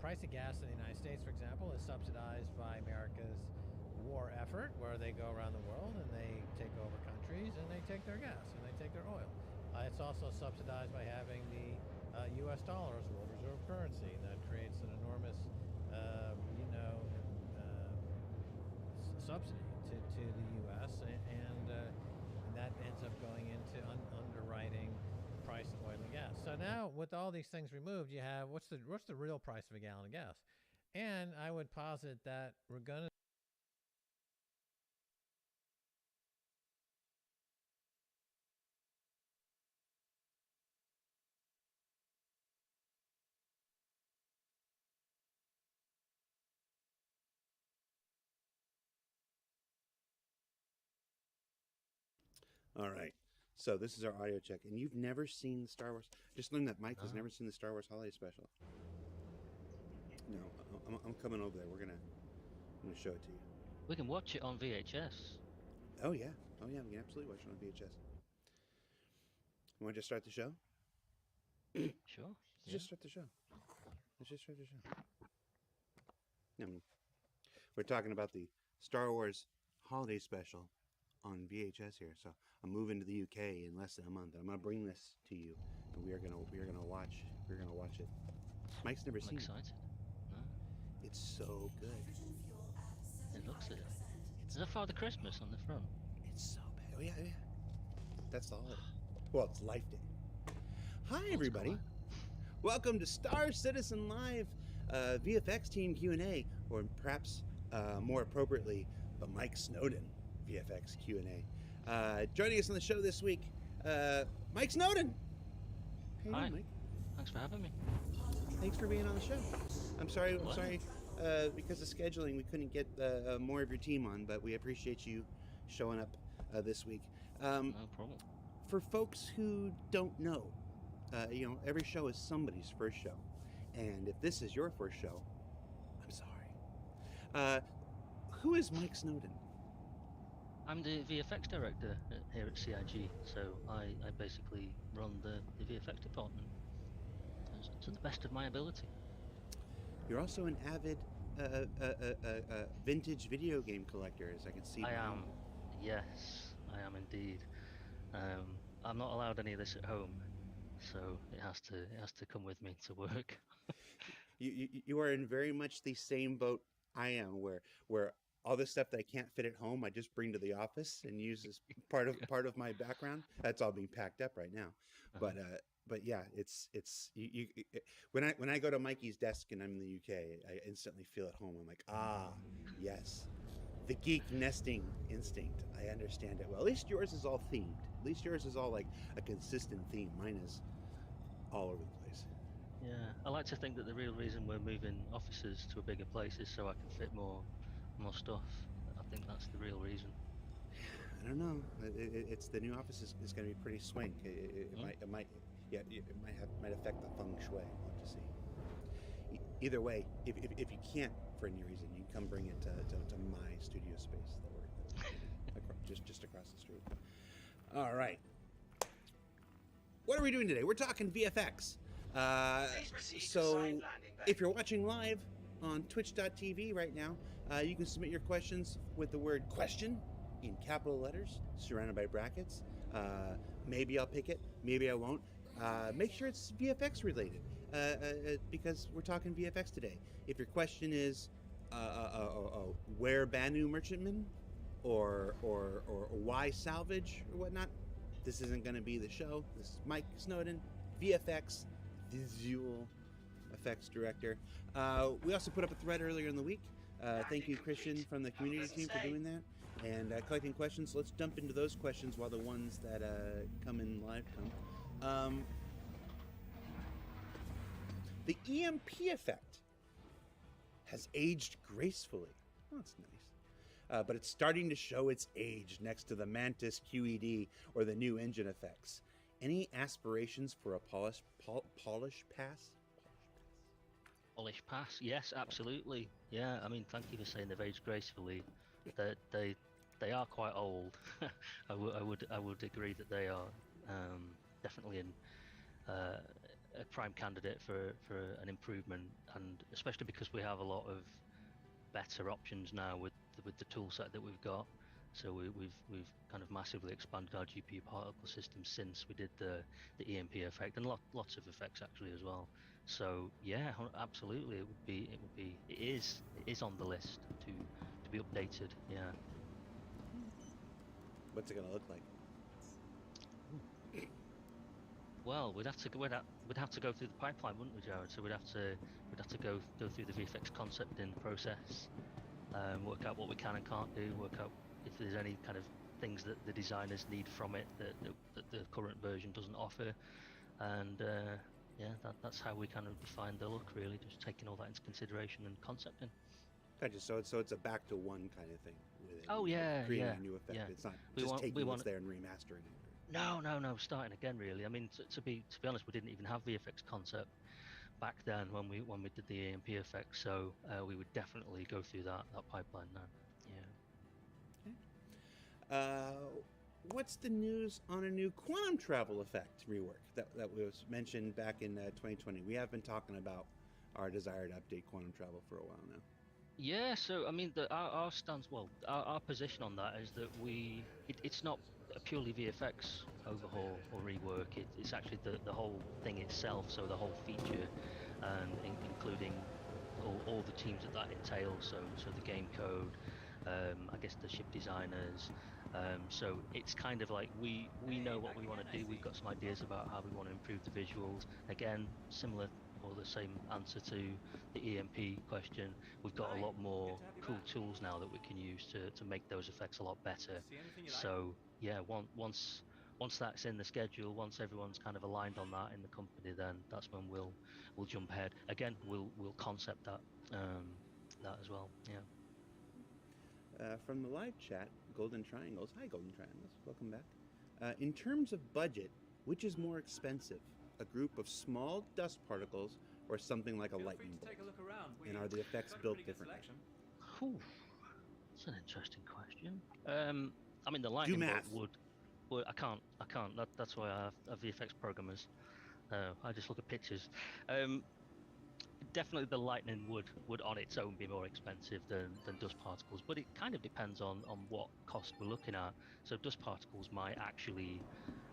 price of gas in the United States, for example, is subsidized by America's war effort, where they go around the world and they take over countries and they take their gas and they take their oil. It's also subsidized by having the U.S. dollar as world reserve currency. That creates an enormous, you know, subsidy to the U.S. and that ends up going into underwriting the price of oil and gas. So now, with all these things removed, you have what's the real price of a gallon of gas? And I would posit that we're going to. All right. So this is our audio check, and you've never seen the Star Wars. Just learned that Mike has No. never seen the Star Wars holiday special. No, I'm coming over there. I'm gonna show it to you. We can watch it on VHS. Oh yeah, we can absolutely watch it on VHS. You want to just start the show? Sure. Let's Yeah. just start the show. Let's just start the show. We're talking about the Star Wars holiday special on VHS here. So I'm moving to the UK in less than a month. I'm gonna bring this to you, and we're gonna watch it. Mike's never I'm seen excited. No, it. It's so good. it looks it. There's a Father Christmas on the front. It's so bad. Oh yeah. That's the holiday. Well, it's Life Day. Hi Old everybody. school. Welcome to Star Citizen Live VFX Team Q&A, or perhaps more appropriately, the Mike Snowden VFX Q&A. Joining us on the show this week, Mike Snowden. How Hi. you doing, Mike? Thanks for having me. Thanks for being on the show. I'm sorry, What? because of scheduling, we couldn't get more of your team on, but we appreciate you showing up this week. No problem. For folks who don't know, you know, every show is somebody's first show. And if this is your first show, I'm sorry. Who is Mike Snowden? I'm the VFX director here at CIG, so I basically run the VFX department to the best of my ability. You're also an avid vintage video game collector, as I can see. I behind am, yes, I am indeed. I'm not allowed any of this at home, so it has to come with me to work. You are in very much the same boat I am, where all this stuff that I can't fit at home, I just bring to the office and use as part of my background. That's all being packed up right now. But yeah, it's when I go to Mikey's desk and I'm in the UK, I instantly feel at home. I'm like, yes, the geek nesting instinct. I understand it well. At least yours is all themed. At least yours is all like a consistent theme. Mine is all over the place. Yeah, I like to think that the real reason we're moving offices to a bigger place is so I can fit more stuff. I think that's the real reason. I don't know. It's the new office is going to be pretty swank. It might affect the feng shui. We'll have to see. Either way, if you can't for any reason, you can come bring it to my studio space that we're just across the street. All right. What are we doing today? We're talking VFX. So if you're watching live, on twitch.tv right now. You can submit your questions with the word question in capital letters, surrounded by brackets. Maybe I'll pick it, maybe I won't. Make sure it's VFX related, because we're talking VFX today. If your question is, where Banu Merchantman, or why salvage or whatnot, this isn't going to be the show. This is Mike Snowden, VFX, visual effects director. We also put up a thread earlier in the week. Thank you, Christian, from the community team for doing that and collecting questions. Let's jump into those questions while the ones that come in live come. The EMP effect has aged gracefully. Oh, that's nice. But it's starting to show its age next to the Mantis QED or the new engine effects. Any aspirations for a polish pass? Polish pass, yes, absolutely. Yeah, I mean, thank you for saying they've aged gracefully. They are quite old. I would agree that they are definitely a prime candidate for an improvement, and especially because we have a lot of better options now with the tool set that we've got. So we've kind of massively expanded our GPU particle system since we did the EMP effect, and lots of effects actually as well. So yeah, absolutely, it is on the list to be updated. Yeah. What's it gonna look like? Well, we'd have to go through the pipeline, wouldn't we, Jared? So we'd have to go through the VFX concepting process, work out what we can and can't do, work out if there's any kind of things that the designers need from it that the current version doesn't offer, and yeah, that's how we kind of define the look, really, just taking all that into consideration and concepting. Gotcha. So it's a back to one kind of thing with it. Oh yeah, creating yeah, a new effect. yeah. It's not We just want- taking we what's want- there and remastering it. No, starting again, really. I mean, to be honest, we didn't even have VFX concept back then when we did the AMP effect, so we would definitely go through that pipeline now. Yeah. What's the news on a new quantum travel effect rework that was mentioned back in 2020? We have been talking about our desire to update quantum travel for a while now. Yeah, so I mean, our stance, well, our position on that is that it's not a purely VFX overhaul or rework. It's actually the whole thing itself. So the whole feature, and including all the teams that entails. So the game code, I guess the ship designers. So it's kind of like we know what we want to do. We've got some ideas about how we want to improve the visuals. Again, similar or the same answer to the EMP question. We've got a lot more cool tools now that we can use to make those effects a lot better. So yeah, once that's in the schedule, once everyone's kind of aligned on that in the company, then that's when we'll jump ahead. Again, we'll concept that as well. Yeah. From the live chat, Golden Triangles. Hi, Golden Triangles. Welcome back. In terms of budget, which is more expensive? A group of small dust particles or something like a lightning bolt? And are the effects built differently? Whew. That's an interesting question. I mean, the lightning bolt math. would. Well, I can't. That's why I have VFX programmers. I just look at pictures. Definitely, the lightning would on its own be more expensive than dust particles, but it kind of depends on what cost we're looking at. So dust particles might actually,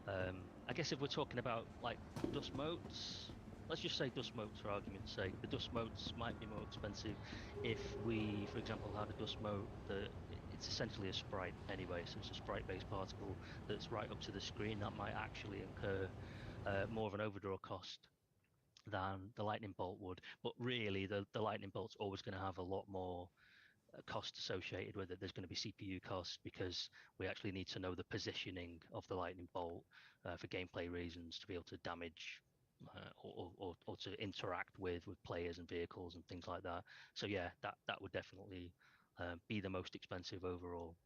I guess if we're talking about like dust motes, let's just say dust motes for argument's sake. The dust motes might be more expensive if we, for example, had a dust mote that it's essentially a sprite anyway, so it's a sprite-based particle that's right up to the screen. That might actually incur more of an overdraw cost than the lightning bolt would. But really, the lightning bolt's always going to have a lot more cost associated with it. There's going to be CPU costs because we actually need to know the positioning of the lightning bolt for gameplay reasons to be able to damage or to interact with players and vehicles and things like that. So yeah, that would definitely be the most expensive overall.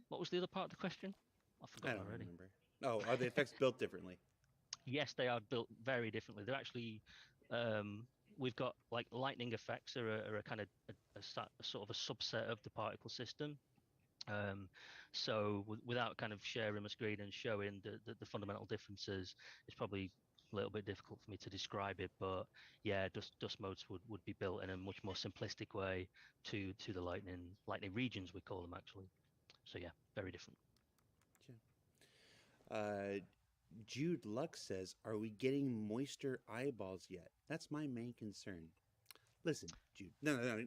What was the other part of the question? I've I forgotten don't already. remember. Oh, are the effects built differently? Yes, they are built very differently. They're actually, we've got like lightning effects are a kind of a sort of a subset of the particle system. So without kind of sharing my screen and showing the fundamental differences, it's probably a little bit difficult for me to describe it, but yeah, dust modes would be built in a much more simplistic way to the lightning regions, we call them actually. So yeah, very different. Uh, Jude Lux says, "Are we getting moister eyeballs yet? That's my main concern." Listen, Jude. No.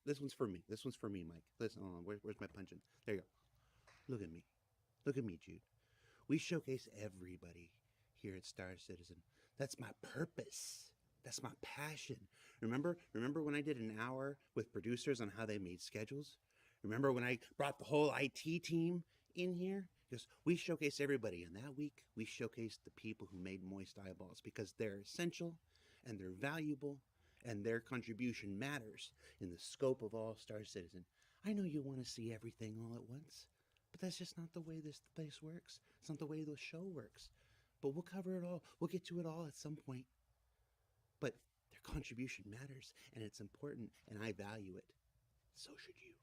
This one's for me. This one's for me, Mike. Listen, hold on. Where's my punching? There you go. Look at me. Look at me, Jude. We showcase everybody here at Star Citizen. That's my purpose. That's my passion. Remember when I did an hour with producers on how they made schedules? Remember when I brought the whole IT team in here? Because we showcase everybody. And that week, we showcased the people who made Moist Eyeballs because they're essential and they're valuable and their contribution matters in the scope of all Star Citizen. I know you want to see everything all at once, but that's just not the way this place works. It's not the way the show works. But we'll cover it all. We'll get to it all at some point. But their contribution matters, and it's important, and I value it. So should you.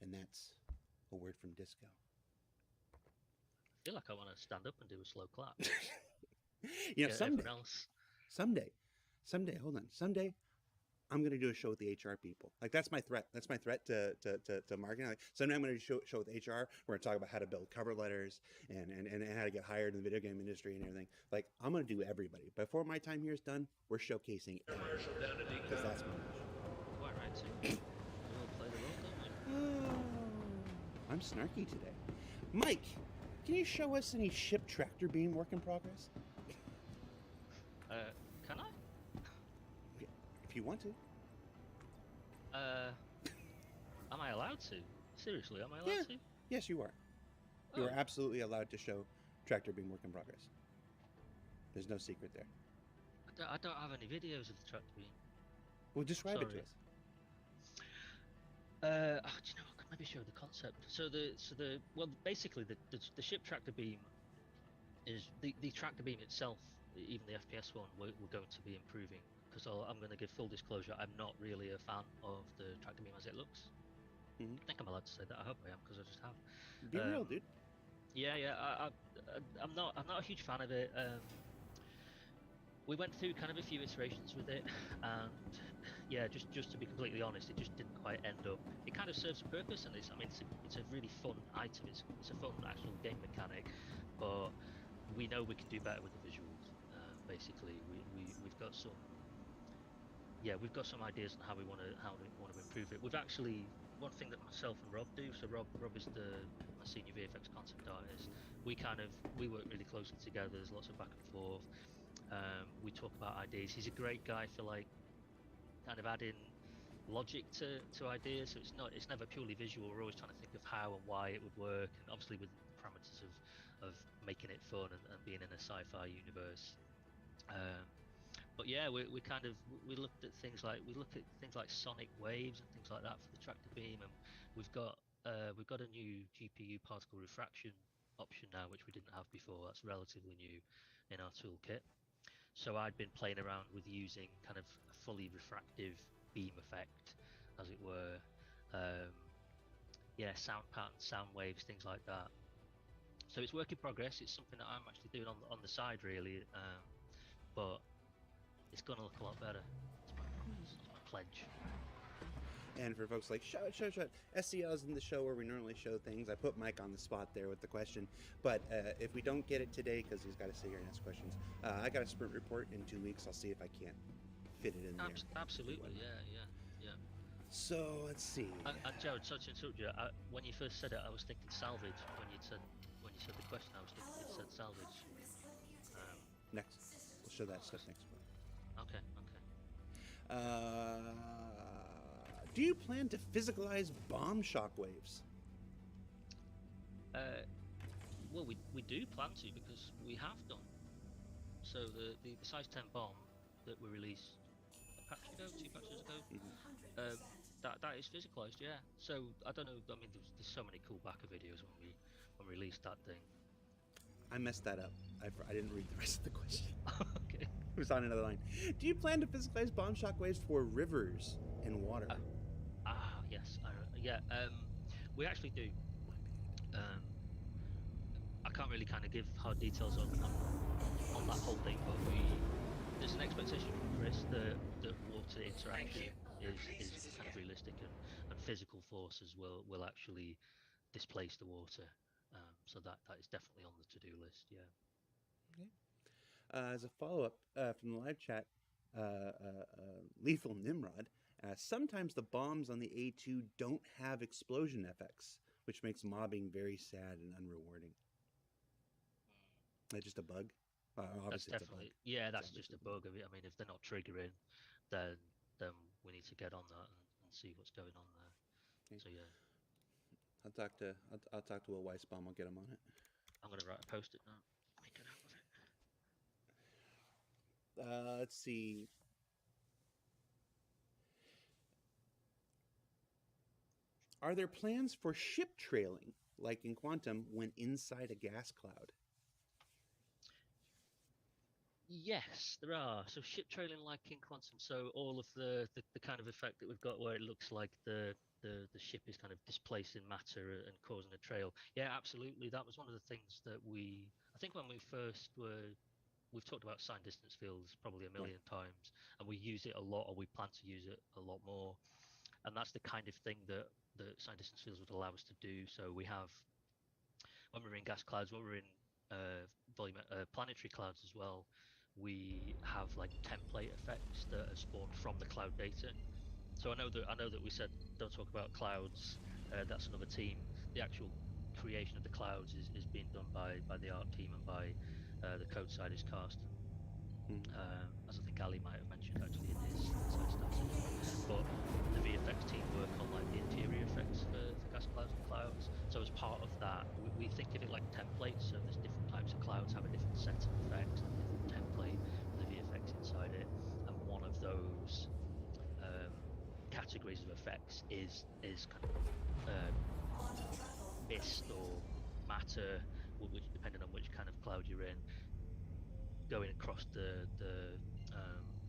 And that's a word from Disco. I feel like I want to stand up and do a slow clap. You know, Yeah, someday, everyone else. hold on. Someday, I'm going to do a show with the HR people. Like, that's my threat. That's my threat to marketing. Like, someday I'm going to do a show with HR. We're going to talk about how to build cover letters and how to get hired in the video game industry and everything. Like, I'm going to do everybody. Before my time here is done, we're showcasing everybody. Because that's my mission. Quite right, too. We all play the role, don't we? I'm snarky today. Mike, can you show us any ship tractor beam work in progress? Can I? If you want to. Am I allowed to? Seriously, am I allowed to? Yes, you are. You are Oh. absolutely allowed to show tractor beam work in progress. There's no secret there. I don't have any videos of the tractor beam. Well, describe it to Sorry. us. Do you know? I could maybe show the concept. Basically the ship tractor beam is the tractor beam itself. Even the FPS one, we're going to be improving because I'm going to give full disclosure. I'm not really a fan of the tractor beam as it looks. Mhm. I think I'm allowed to say that. I hope I am because I just have. Be real, dude. Yeah. I'm not a huge fan of it. We went through kind of a few iterations with it, and yeah, just to be completely honest, it just didn't quite end up. It kind of serves a purpose, and it's a really fun item. It's a fun actual game mechanic, but we know we can do better with the visuals. Basically, we've got some ideas on how we want to improve it. We've actually one thing that myself and Rob do. So Rob is my senior VFX concept artist. We work really closely together. There's lots of back and forth. We talk about ideas. He's a great guy for like kind of adding logic to ideas. So it's never purely visual. We're always trying to think of how and why it would work, and obviously with the parameters of making it fun and being in a sci-fi universe. But yeah, we looked at things like sonic waves and things like that for the tractor beam, and we've got a new GPU particle refraction option now, which we didn't have before. That's relatively new in our toolkit. So I'd been playing around with using kind of a fully refractive beam effect, as it were. Sound patterns, sound waves, things like that. So it's work in progress. It's something that I'm actually doing on the side, really. But it's gonna look a lot better. It's my promise. It's my pledge. And for folks like, show it. SCL's in the show where we normally show things. I put Mike on the spot there with the question. But if we don't get it today, because he's got to sit here and ask questions, I got a sprint report in 2 weeks. I'll see if I can't fit it in there. Absolutely, yeah. So, let's see. And Jared, sorry to interrupt you. When you first said it, I was thinking salvage. When you said the question, I was thinking it said salvage. Next. We'll show that stuff next week. Okay. Do you plan to physicalize bomb shockwaves? Well, we do plan to because we have done. So the size 10 bomb that we released a patch ago, 2 patches ago, that is physicalized, yeah. So I don't know. I mean, there's so many cool backer videos when we released that thing. I messed that up. I didn't read the rest of the question. Okay. It was on another line. Do you plan to physicalize bomb shockwaves for rivers and water? Yes. We actually do. I can't really kind of give hard details on that whole thing, but there's an expectation from Chris that water interaction is kind of realistic, and physical forces will actually displace the water. So that is definitely on the to-do list. Yeah. Okay. As a follow-up from the live chat, Lethal Nimrod, sometimes the bombs on the A2 don't have explosion effects, which makes mobbing very sad and unrewarding. That's just a bug. That's Obviously, it's a bug. definitely that's It's just a obviously bug. I mean, if they're not triggering, then we need to get on that and see what's going on there. Okay. So yeah, I'll talk to Will Weissbaum. I'll get him on it. I'm gonna write a post-it now. Make it out of it. Let's see. Are there plans for ship trailing, like in Quantum, when inside a gas cloud? Yes, there are. So ship trailing like in Quantum. So all of the kind of effect that we've got where it looks like the ship is kind of displacing matter and causing a trail. Yeah, absolutely. That was one of the things that I think when we first we've talked about signed distance fields probably a Yeah. million times, and we use it a lot, or we plan to use it a lot more. And that's the kind of thing that signed distance fields would allow us to do. So we have, when we're in gas clouds, when we're in planetary clouds as well, we have like template effects that are spawned from the cloud data. So I know that we said don't talk about clouds. That's another team. The actual creation of the clouds is being done by the art team and by the code side is Karsten. Mm-hmm. As I think Ali might have mentioned actually in his inside stat session. But the VFX team work on like the interior effects for gas clouds and clouds. So as part of that, we think of it like templates. So there's different types of clouds have a different set of effects and a different template with the VFX inside it. And one of those categories of effects is kind of mist or matter, which depending on which kind of cloud you're in, going across the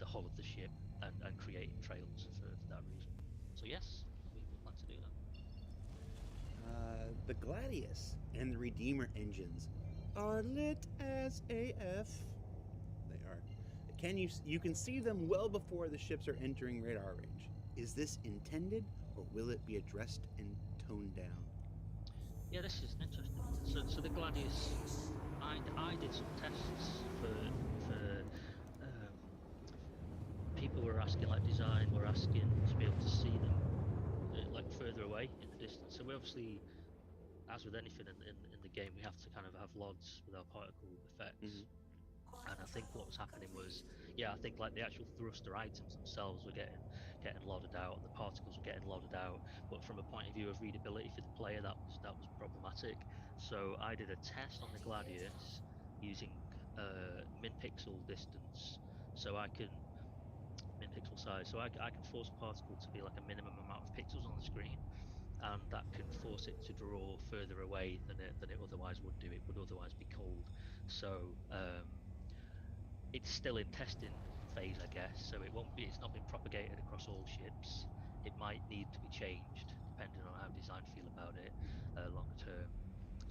hull of the ship and creating trails for that reason. So yes, we plan to do that. The Gladius and the Redeemer engines are lit as AF. They are. You can see them well before the ships are entering radar range. Is this intended, or will it be addressed and toned down? Yeah, this is an interesting one. So the Gladius, I did some tests for people were asking, like design were asking to be able to see them like further away in the distance. So we obviously, as with anything in the game, we have to kind of have LODs with our particle effects. Mm-hmm. And I think what was happening was, yeah, I think like the actual thruster items themselves were getting lodded out, and the particles were getting lodded out. But from a point of view of readability for the player, that was problematic. So I did a test on the Gladius using min pixel distance, so I can min pixel size, so I can force a particle to be like a minimum amount of pixels on the screen, and that can force it to draw further away than it otherwise would do. It would otherwise be cold. So it's still in testing phase, I guess. So it's not been propagated across all ships. It might need to be changed depending on how design feel about it longer term.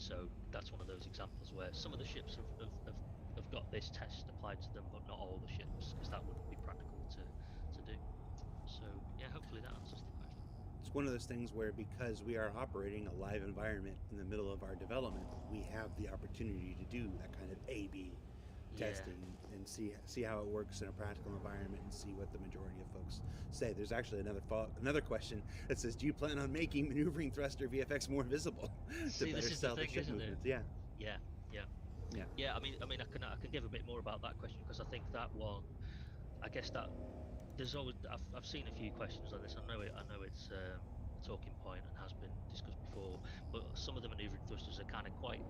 So that's one of those examples where some of the ships have got this test applied to them, but not all the ships, because that wouldn't be practical to do. So yeah, hopefully that answers the question. It's one of those things where, because we are operating a live environment in the middle of our development, we have the opportunity to do that kind of A/B testing and see how it works in a practical environment and see what the majority of folks say. There's actually another question that says, do you plan on making maneuvering thruster VFX more visible to better sell the ship movements? Yeah. Yeah. I mean, I can give a bit more about that question, because I think that one, I guess that there's always I've seen a few questions on this. I know it's a talking point and has been discussed before, but some of the maneuvering thrusters are kind of quite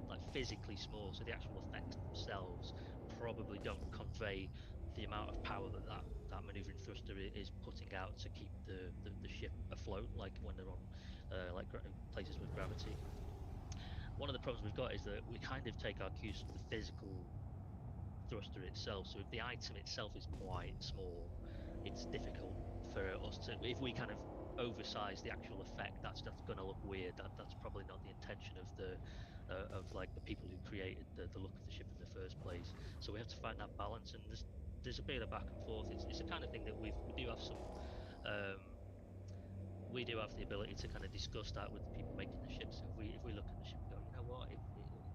like physically small, so the actual effects themselves probably don't convey the amount of power that maneuvering thruster is putting out to keep the ship afloat, like when they're on places with gravity. One of the problems we've got is that we kind of take our cues from the physical thruster itself. So if the item itself is quite small, it's difficult for us to, if we kind of oversize the actual effect, that's going to look weird. That's probably not the intention of of like the people who created the look of the ship in the first place. So we have to find that balance, and there's a bit of back and forth. It's the kind of thing that we do have some. Um, we do have the ability to kind of discuss that with the people making the ships. If we look at the ship and go, you know what,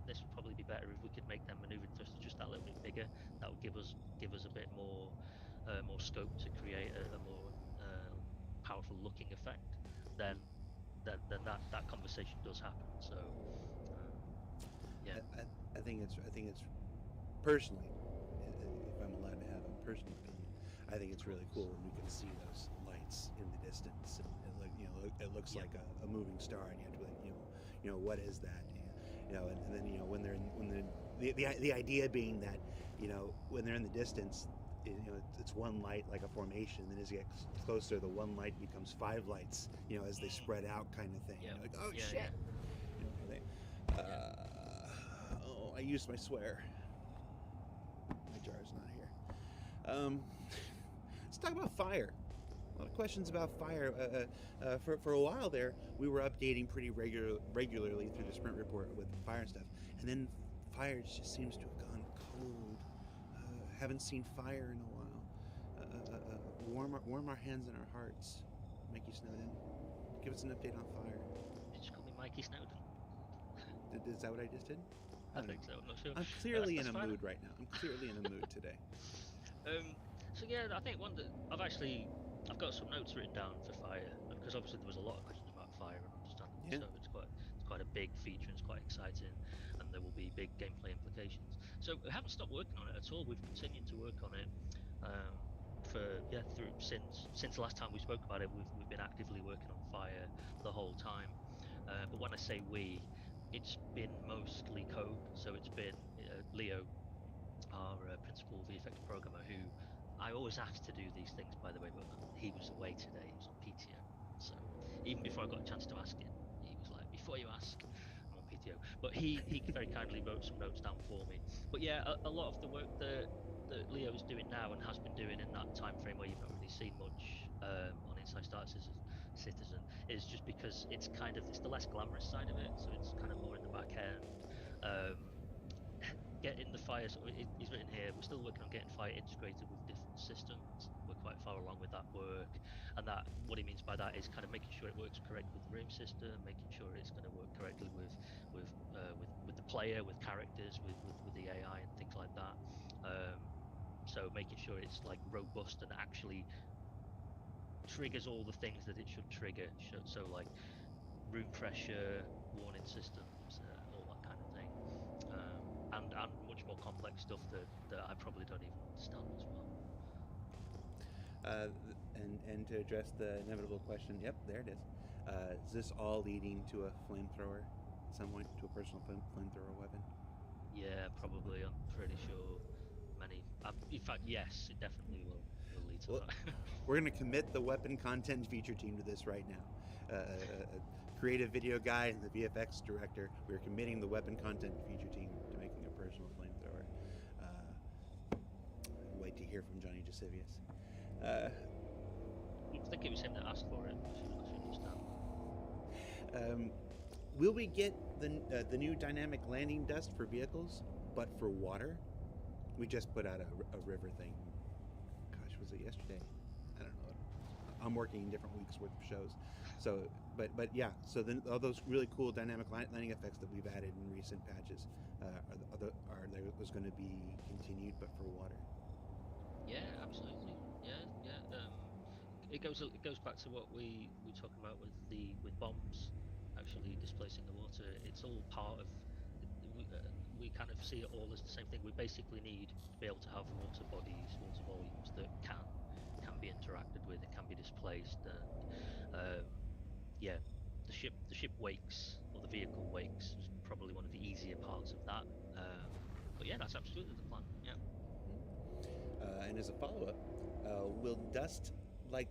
this would probably be better if we could make them maneuvering thrusters just that little bit bigger. That would give us a bit more scope to create a more powerful looking effect. Then that conversation does happen. So yeah, I think it's personally, if I'm allowed to have a personal opinion, I think it's really cool when we can see those lights in the distance, and it looks Yeah. like a moving star, and you have to be like, what is that? And then when the idea being that when they're in the distance, it's one light like a formation. Then as you get closer, the one light becomes 5 lights, as they spread out, kind of thing. Yeah. You're like, oh Yeah, shit. yeah. I used my swear. My jar's not here. Let's talk about fire. A lot of questions about fire. For a while there, we were updating pretty regularly through the sprint report with fire stuff, and then fire just seems to have gone cold. Haven't seen fire in a while. Warm our hands and our hearts. Mikey Snowden, give us an update on fire. Did you call me Mikey Snowden? Is that what I just did? I think so. I'm not sure. I'm clearly in That's a fine. mood right now. I'm clearly in a mood today. So yeah, I think one that I've got some notes written down for fire, because obviously there was a lot of questions about fire and understanding. Yeah. So it's quite a big feature and it's quite exciting, and there will be big gameplay implications. So we haven't stopped working on it at all. We've continued to work on it since the last time we spoke about it. We've been actively working on fire the whole time. But when I say we, it's been mostly code. So it's been Leo, our principal VFX programmer, who I always ask to do these things, by the way, but he was away today. He was on PTO. So even before I got a chance to ask him, he was like, "Before you ask, I'm on PTO." But he very kindly wrote some notes down for me. But yeah, a lot of the work that Leo is doing now and has been doing in that time frame where you've not really seen much on Inside Star Citizen is just because it's the less glamorous side of it, so it's kind of more in the back end. Um, Getting the fire, he's written here, we're still working on getting fire integrated with different systems. We're quite far along with that work, and that what he means by that is kind of making sure it works correctly with the room system, making sure it's going to work correctly with the player, with characters, with the AI and things like that. So making sure it's like robust and actually triggers all the things that it should trigger. So like room pressure, warning systems, all that kind of thing. And much more complex stuff that I probably don't even understand as well. And to address the inevitable question, yep, there it is. Is this all leading to a flamethrower at some point, to a personal flamethrower weapon? Yeah, probably. I'm pretty sure in fact, yes, it definitely will lead to Well, that. we're going to commit the weapon content feature team to this right now. Creative video guy and the VFX director, we're committing the weapon content feature team to making a personal flamethrower. Wait to hear from Johnny Gisevius. I think it was him that asked for it. I should understand. Will we get the new dynamic landing dust for vehicles, but for water? We just put out a river thing. Gosh, was it yesterday? I don't know. I'm working in different weeks worth of shows, so but yeah. So then all those really cool dynamic landing effects that we've added in recent patches are those going to be continued, but for water? Yeah, absolutely. Yeah. It goes back to what we were talking about with bombs actually displacing the water. It's all part of. We kind of see it all as the same thing. We basically need to be able to have water bodies, water volumes that can be interacted with and can be displaced. And yeah, the ship wakes, or the vehicle wakes, is probably one of the easier parts of that. But yeah, that's absolutely the plan. Yeah. And as a follow-up, will dust like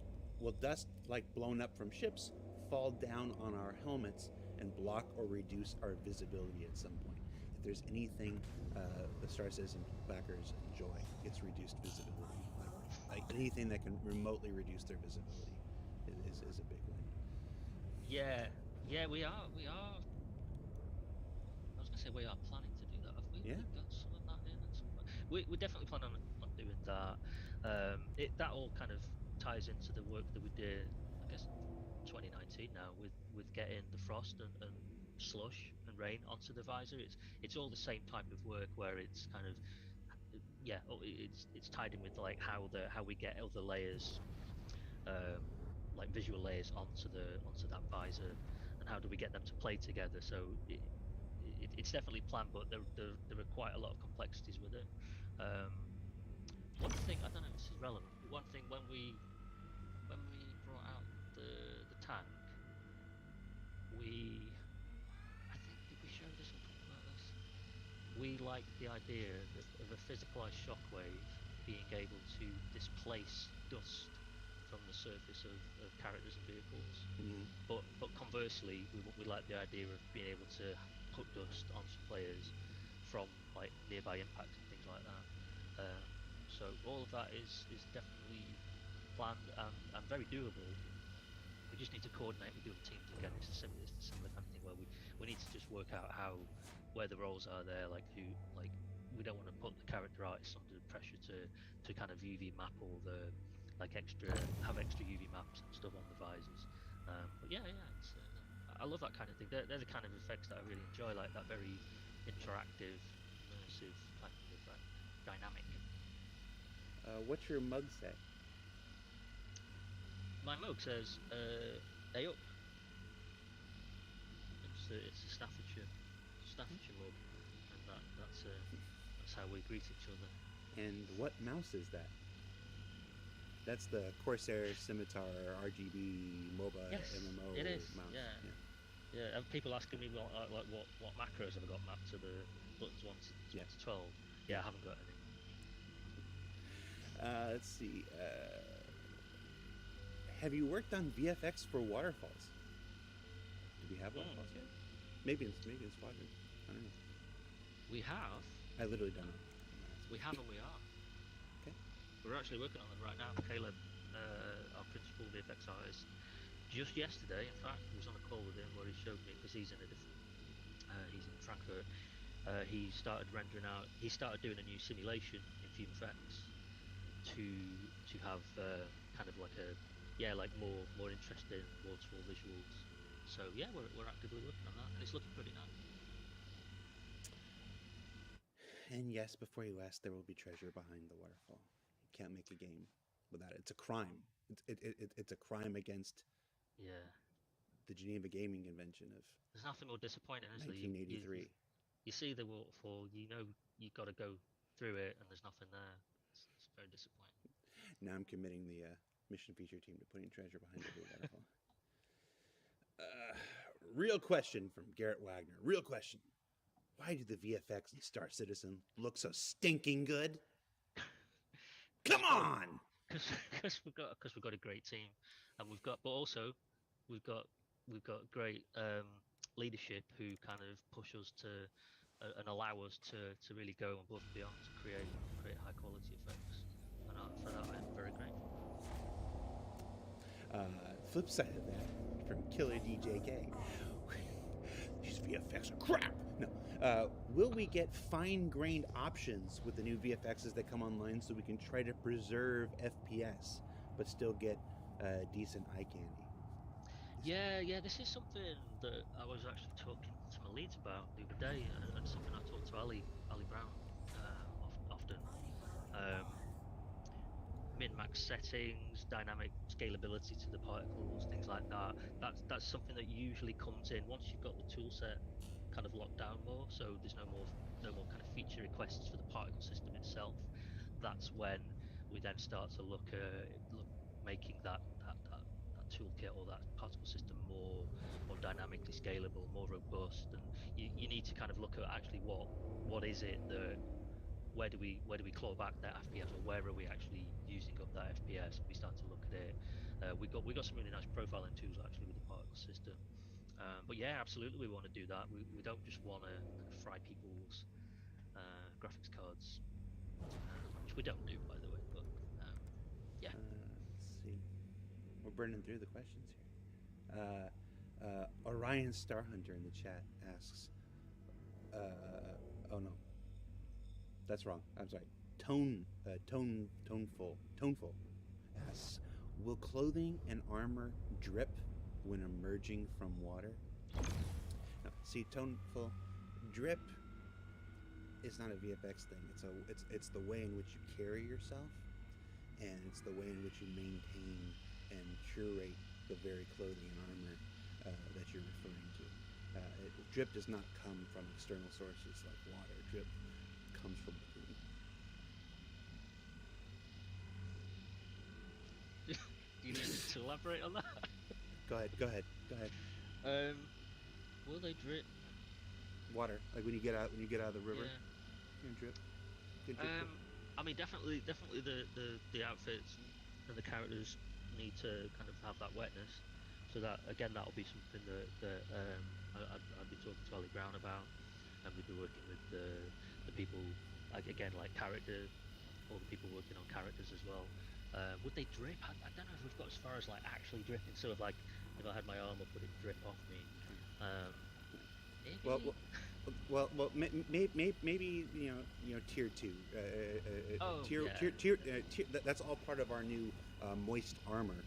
blown up from ships fall down on our helmets and block or reduce our visibility at some point? If there's anything the Star Citizen backers enjoy, it's reduced visibility. Like anything that can remotely reduce their visibility is a big win. Yeah, we are. I was gonna say we are planning to do that. Have we, Yeah. we got some of that in at some point? We definitely plan on doing that. That all kind of ties into the work that we did, I guess, 2019 now with getting the frost and slush and rain onto the visor. It's all the same type of work where it's kind of it's tied in with like how we get other layers, um, like visual layers onto that visor, and how do we get them to play together. So it's definitely planned, but there are quite a lot of complexities with it. Um, One thing, I don't know if this is relevant, but one thing when we brought out the tank, we I think, did we show this or talk about this? We like the idea of a physicalized shockwave being able to displace dust from the surface of characters and vehicles. Mhm. But conversely, we like the idea of being able to put dust onto players from like nearby impacts and things like that. Um, so all of that is definitely planned and very doable. We just need to coordinate with the other teams again. It's a similar kind of thing where we need to just work out where the roles are there, like who like we don't want to put the character artists under pressure to kind of UV map all the like extra UV maps and stuff on the visors. But I love that kind of thing. They're the kind of effects that I really enjoy, like that very interactive, immersive kind of effect, dynamic. What's your mug say? My mug says, "Hey up." It's a Staffordshire mug, and that's how we greet each other. And what mouse is that? That's the Corsair Scimitar RGB MOBA Yes, MMO it is. mouse. Yeah. And people asking me what macros have I got mapped to the buttons 1 to 12. Yeah, I haven't got any. Let's see. Have you worked on VFX for waterfalls? Do we have waterfalls yet? Maybe in Squadron. I don't know. We have. I literally don't know. We have and we are. Okay. We're actually working on them right now. Caleb, our principal VFX artist, just yesterday, in fact, was on a call with him where he showed me because he's in he's in Frankfurt. He started rendering out. He started doing a new simulation in Fume Effects to have kind of like more interesting waterfall visuals. So yeah, we're actively working on that, and it's looking pretty nice. And yes, before you ask, there will be treasure behind the waterfall. You can't make a game without it. It's a crime. It's a crime against Yeah, the Geneva Gaming Convention of there's nothing more disappointing, is there? 1983. You see the waterfall, you know you've got to go through it, and there's nothing there. It's very disappointing. Now I'm committing the mission feature team to putting treasure behind every waterfall. Real question from Garrett Wagner. Real question. Why do the VFX in Star Citizen look so stinking good? Come on! Because we've got a great team, and but also we've got great leadership who kind of push us to and allow us to really go above and beyond to create high quality effects, and for that I am very grateful. Flip side of that, from Killer DJK. These VFX are crap. No. Will we get fine-grained options with the new VFXs that come online so we can try to preserve FPS but still get decent eye candy? Yeah, this is something that I was actually talking to my leads about the other day, and something I talk to Ali Brown often. Um, Min-max settings, dynamic scalability to the particles, things like that. That's something that usually comes in once you've got the tool set kind of locked down more. So there's no more kind of feature requests for the particle system itself. That's when we then start to look making that toolkit or that particle system more dynamically scalable, more robust, and you need to kind of look at actually what is it that where do we claw back that FPS, or where are we actually using up that FPS? And we start to look at it. We got some really nice profiling tools actually with the particle system. But yeah, absolutely, we want to do that. We don't just want to kind of fry people's graphics cards, which we don't do, by the way. But yeah. Let's see. We're burning through the questions here. Orion Star Hunter in the chat asks, Oh no, that's wrong. I'm sorry. Toneful. Asks, will clothing and armor drip when emerging from water? No, see, toneful drip is not a VFX thing. It's the way in which you carry yourself, and it's the way in which you maintain and curate the very clothing and armor that you're referring to. Drip does not come from external sources like water. Drip comes from within. Do you need me to elaborate on that? Go ahead. Go ahead. Go ahead. Will they drip? Water, like when you get out of the river, Yeah. you can drip. You can drip. I mean, definitely the outfits and the characters need to kind of have that wetness. So that again, that'll be something I'd be talking to Ali Brown about, and we'd be working with the people like again like character, all the people working on characters as well. Would they drip? I don't know if we've got as far as like actually dripping. Sort of like if I had my arm up, would it drip off me? Maybe. Maybe tier two. Oh, Tier, yeah. tier. That's all part of our new moist armor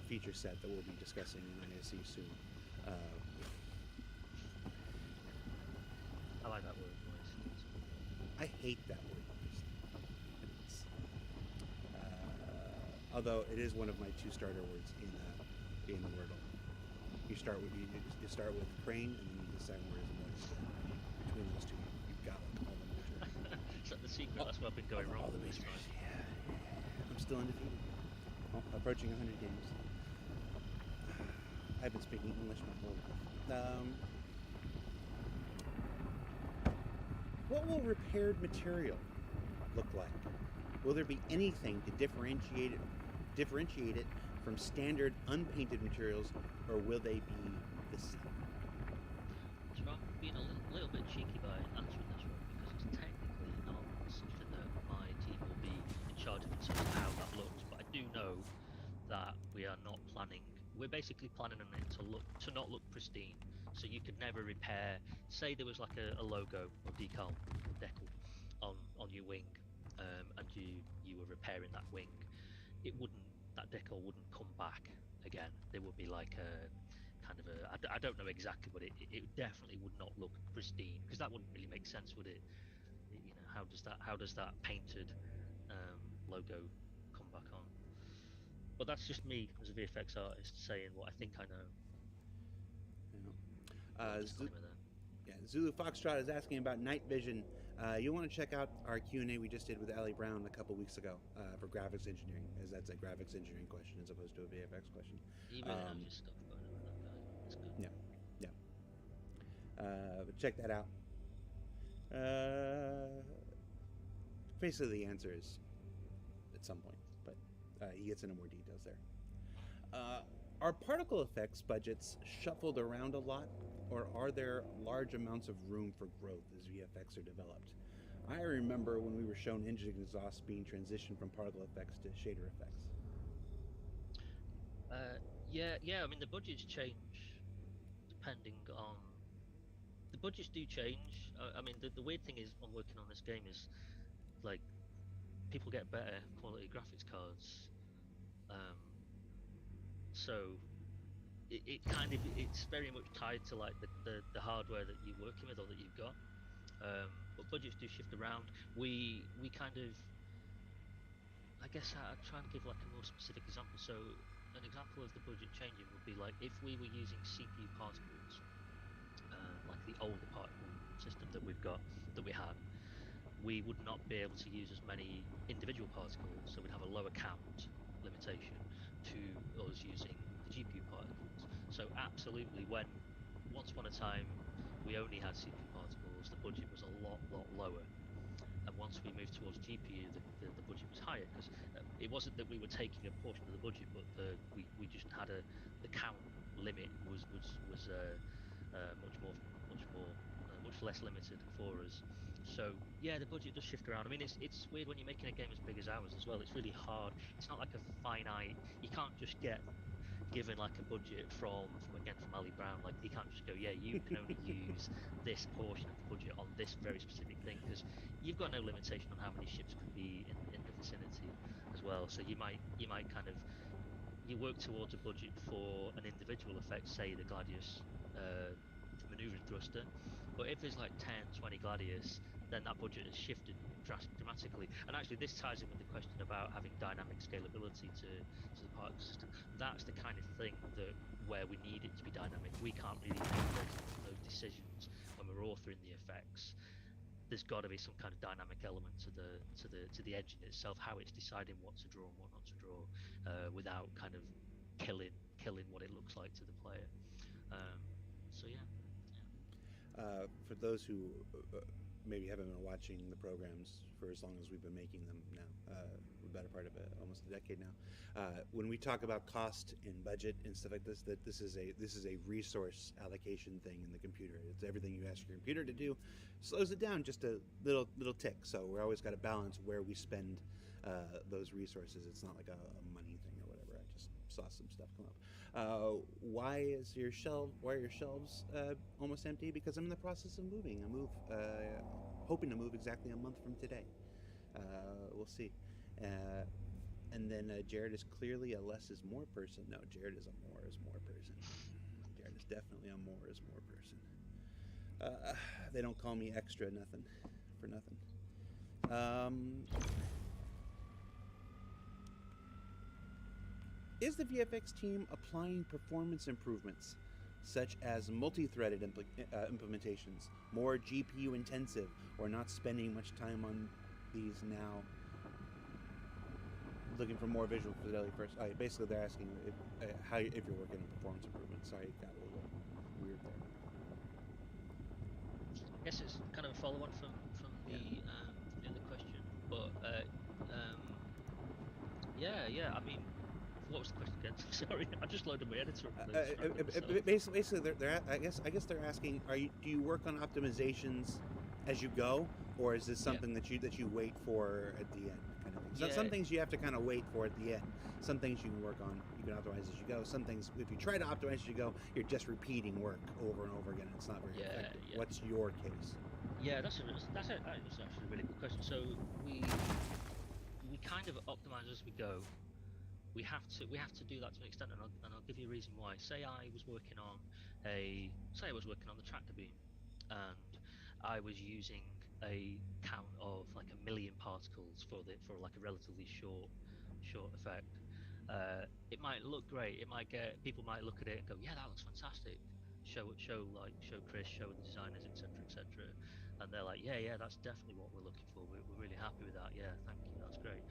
feature set that we'll be discussing in ISC soon. I like that word, moist. I hate that word. Although it is one of my two starter words in the Wordle. You start with crane, and then you decide where is moist. Between those two, you've got like all the measures. Is that the secret? That's what I've been going wrong All the with this measures. time. Yeah. I'm still undefeated. Approaching 100 games. I've been speaking English my whole life. What will repaired material look like? Will there be anything to differentiate it from standard unpainted materials, or will they be the same? So I'm being a little bit cheeky by answering this one because it's technically not something that my team will be in charge of in terms of how that looks. But I do know that we are not planning. We're basically planning on it to not look pristine. So you could never repair. Say there was like a logo or decal on your wing, and you were repairing that wing. That decal wouldn't come back again. There would be like a kind of I don't know exactly, but it definitely would not look pristine because that wouldn't really make sense, would it? You know, how does that painted logo come back on? But that's just me as a VFX artist saying what I think I know. Yeah. Disclaimer there. Zulu Foxtrot is asking about night vision. You'll want to check out our Q&A we just did with Ali Brown a couple weeks ago for graphics engineering, as that's a graphics engineering question as opposed to a VFX question. He really knows his stuff, by the way, that guy. It's good. Yeah. But check that out. Basically, the answer is at some point, but he gets into more details there. Are particle effects budgets shuffled around a lot, or are there large amounts of room for growth as VFX are developed? I remember when we were shown engine exhaust being transitioned from particle effects to shader effects. Yeah. I mean, the budgets change depending on. The budgets do change. I mean, the weird thing is, on working on this game is, like, people get better quality graphics cards. So it kind of it's very much tied to like the hardware that you're working with or that you've got. But budgets do shift around. We kind of I guess I'd try and give like a more specific example. So an example of the budget changing would be like if we were using CPU particles, like the older particle system that we had, we would not be able to use as many individual particles, so we'd have a lower count limitation to us using the GPU particles. So absolutely, once upon a time we only had CPU particles, the budget was a lot lower. And once we moved towards GPU, the budget was higher because it wasn't that we were taking a portion of the budget, but we just had the count limit was much less limited for us. So yeah, the budget does shift around. I mean, it's weird when you're making a game as big as ours as well. It's really hard. It's not like a finite. You can't just get given like a budget from Ali Brown. Like he can't just go, yeah, you can only use this portion of the budget on this very specific thing, because you've got no limitation on how many ships could be in the vicinity as well. So you might kind of you work towards a budget for an individual effect, say the Gladius maneuvering thruster. But if there's like 10, 20 Gladius, then that budget has shifted dramatically. And actually, this ties in with the question about having dynamic scalability to the particle system. That's the kind of thing that where we need it to be dynamic. We can't really make those decisions when we're authoring the effects. There's got to be some kind of dynamic element to the engine itself, how it's deciding what to draw and what not to draw, without kind of killing what it looks like to the player. So yeah. For those who maybe haven't been watching the programs for as long as we've been making them now, the better part of almost a decade now, when we talk about cost and budget and stuff like this, that this is a resource allocation thing in the computer. It's everything you ask your computer to do, slows it down just a little tick. So we're always got to balance where we spend those resources. It's not like a money thing or whatever. I just saw some stuff come up. Why are your shelves almost empty? Because I'm in the process of moving. Hoping to move exactly a month from today. We'll see. And then Jared is clearly a less is more person. No, Jared is a more is more person. Jared is definitely a more is more person. They don't call me extra nothing for nothing. Is the VFX team applying performance improvements, such as multi-threaded implementations, more GPU intensive, or not spending much time on these now? Looking for more visual fidelity first. Basically, they're asking if you're working on performance improvements. Sorry, it got a little weird there. I guess it's kind of a follow-on from the other question, but yeah. I mean, what was the question again? Sorry, I just loaded my editor up. Basically, I guess they're asking, do you work on optimizations as you go, or is this something that you wait for at the end, kind of thing? So some things you have to kind of wait for at the end. Some things you can work on, you can optimize as you go. Some things, if you try to optimize as you go, you're just repeating work over and over again. It's not very effective. Yeah. What's your case? Yeah, that's actually a really good question. So we kind of optimize as we go. We have to do that to an extent, and I'll give you a reason why. Say I was working on the tractor beam, and I was using a count of like 1 million particles for like a relatively short effect. It might look great. People might look at it and go, yeah, that looks fantastic. Show Chris, show the designers, etc., and they're like, yeah, that's definitely what we're looking for. We're really happy with that. Yeah, thank you, that's great.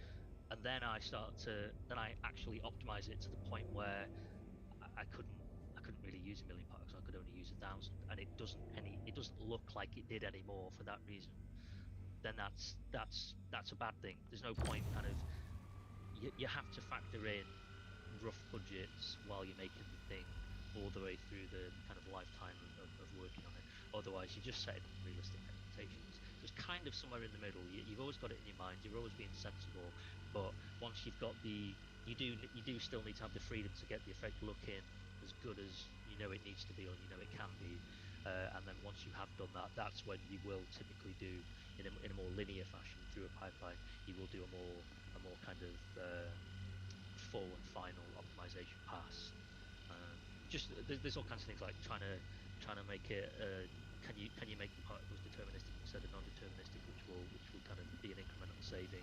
And then I actually optimize it to the point where I couldn't really use 1 million particles. I could only use 1,000, and it doesn't look like it did anymore for that reason. Then that's a bad thing. There's no point kind of you have to factor in rough budgets while you're making the thing all the way through the kind of lifetime of working on it. Otherwise, you're just setting realistic expectations. So it's kind of somewhere in the middle. You've always got it in your mind. You're always being sensible. But once you've got you do still need to have the freedom to get the effect looking as good as you know it needs to be, or you know it can be. And then once you have done that, that's when you will typically do in a more linear fashion through a pipeline. You will do a more kind of full and final optimization pass. There's all kinds of things like trying to make it. Can you make the particles deterministic instead of non-deterministic, which will kind of be an incremental saving,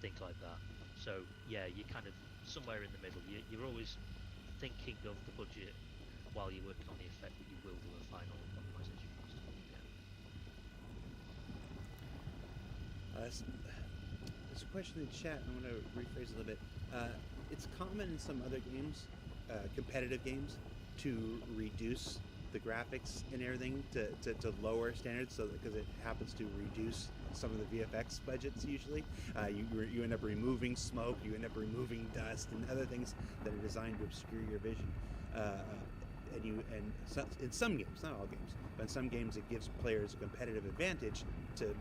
things like that. So yeah, you're kind of somewhere in the middle. You're always thinking of the budget while you're working on the effect, but you will do a final optimization pass. There's a question in chat. I'm going to rephrase it a little bit. It's common in some other games, competitive games, to reduce the graphics and everything to lower standards, so because it happens to reduce some of the VFX budgets. Usually, you end up removing smoke, you end up removing dust and other things that are designed to obscure your vision. In some games, not all games, but in some games, it gives players a competitive advantage to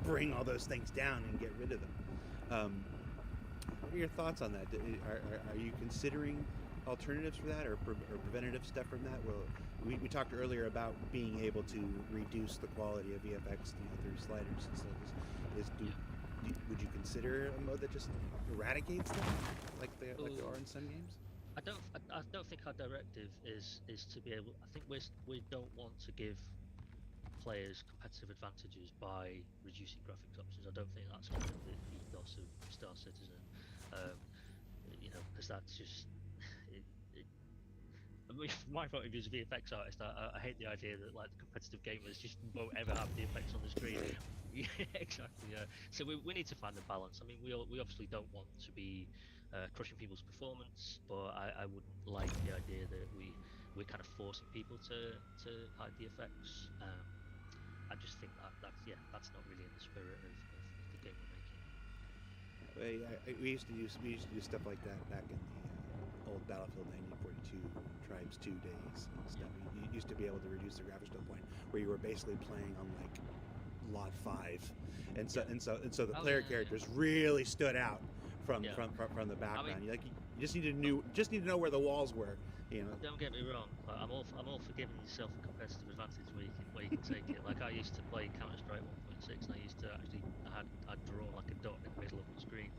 bring all those things down and get rid of them. What are your thoughts on that? Are you considering alternatives for that, or preventative stuff from that? Well, we talked earlier about being able to reduce the quality of VFX, through sliders and stuff. Would you consider a mode that just eradicates them, like there are in some games? I don't think our directive is to be able. I think we don't want to give players competitive advantages by reducing graphics options. I don't think that's kind of the ethos of Star Citizen, um, because that's just. I mean, from my point of view as a VFX artist, I hate the idea that like the competitive gamers just won't ever have the effects on the screen. Yeah, exactly. Yeah. So we need to find the balance. I mean, we obviously don't want to be crushing people's performance, but I wouldn't like the idea that we're kind of forcing people to hide the effects. I just think that's not really in the spirit of the game we're making. We used to do stuff like that back in the old Battlefield 1942 Tribes 2 days and stuff. You used to be able to reduce the graphics to a point where you were basically playing on like lot 5, and so the player characters really stood out from the background. You just need to know where the walls were. Don't get me wrong. I'm all for giving yourself a competitive advantage where you can take it. Like I used to play Counter Strike 1.6, and I used to actually I'd draw like a dot in the middle of the screen.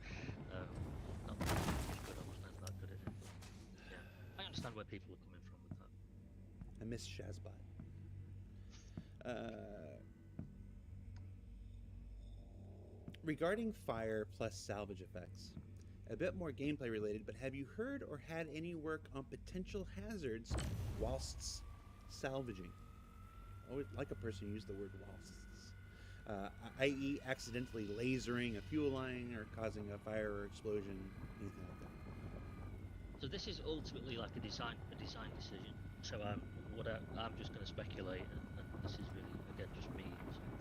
Not that I was good. I wasn't ever that good at it. But yeah, I understand where people are coming from with that. I miss Shazbot. Regarding fire plus salvage effects, a bit more gameplay related, but have you heard or had any work on potential hazards whilst salvaging? I would like a person who used the word whilst. I.e. accidentally lasering a fuel line or causing a fire or explosion, anything like that. So this is ultimately like a design decision. So I'm just going to speculate, and this is really again just me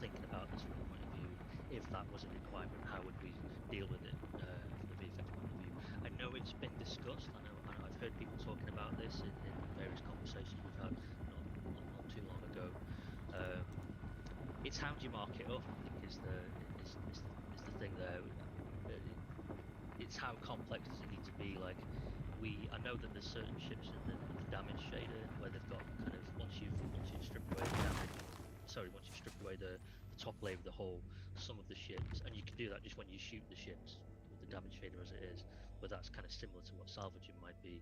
thinking about this from the point of view. If that was a requirement, how would we deal with it from the VFX point of view? I know it's been discussed. I know I've heard people talking about this in various conversations we've had not too long ago. It's how do you mark it up, I think is the thing there. It's how complex does it need to be? Like I know that there's certain ships in the damage shader where they've got kind of once you've stripped away the damage, once you've stripped away the top layer of the hull, some of the ships, and you can do that just when you shoot the ships with the damage shader as it is, but that's kind of similar to what salvaging might be.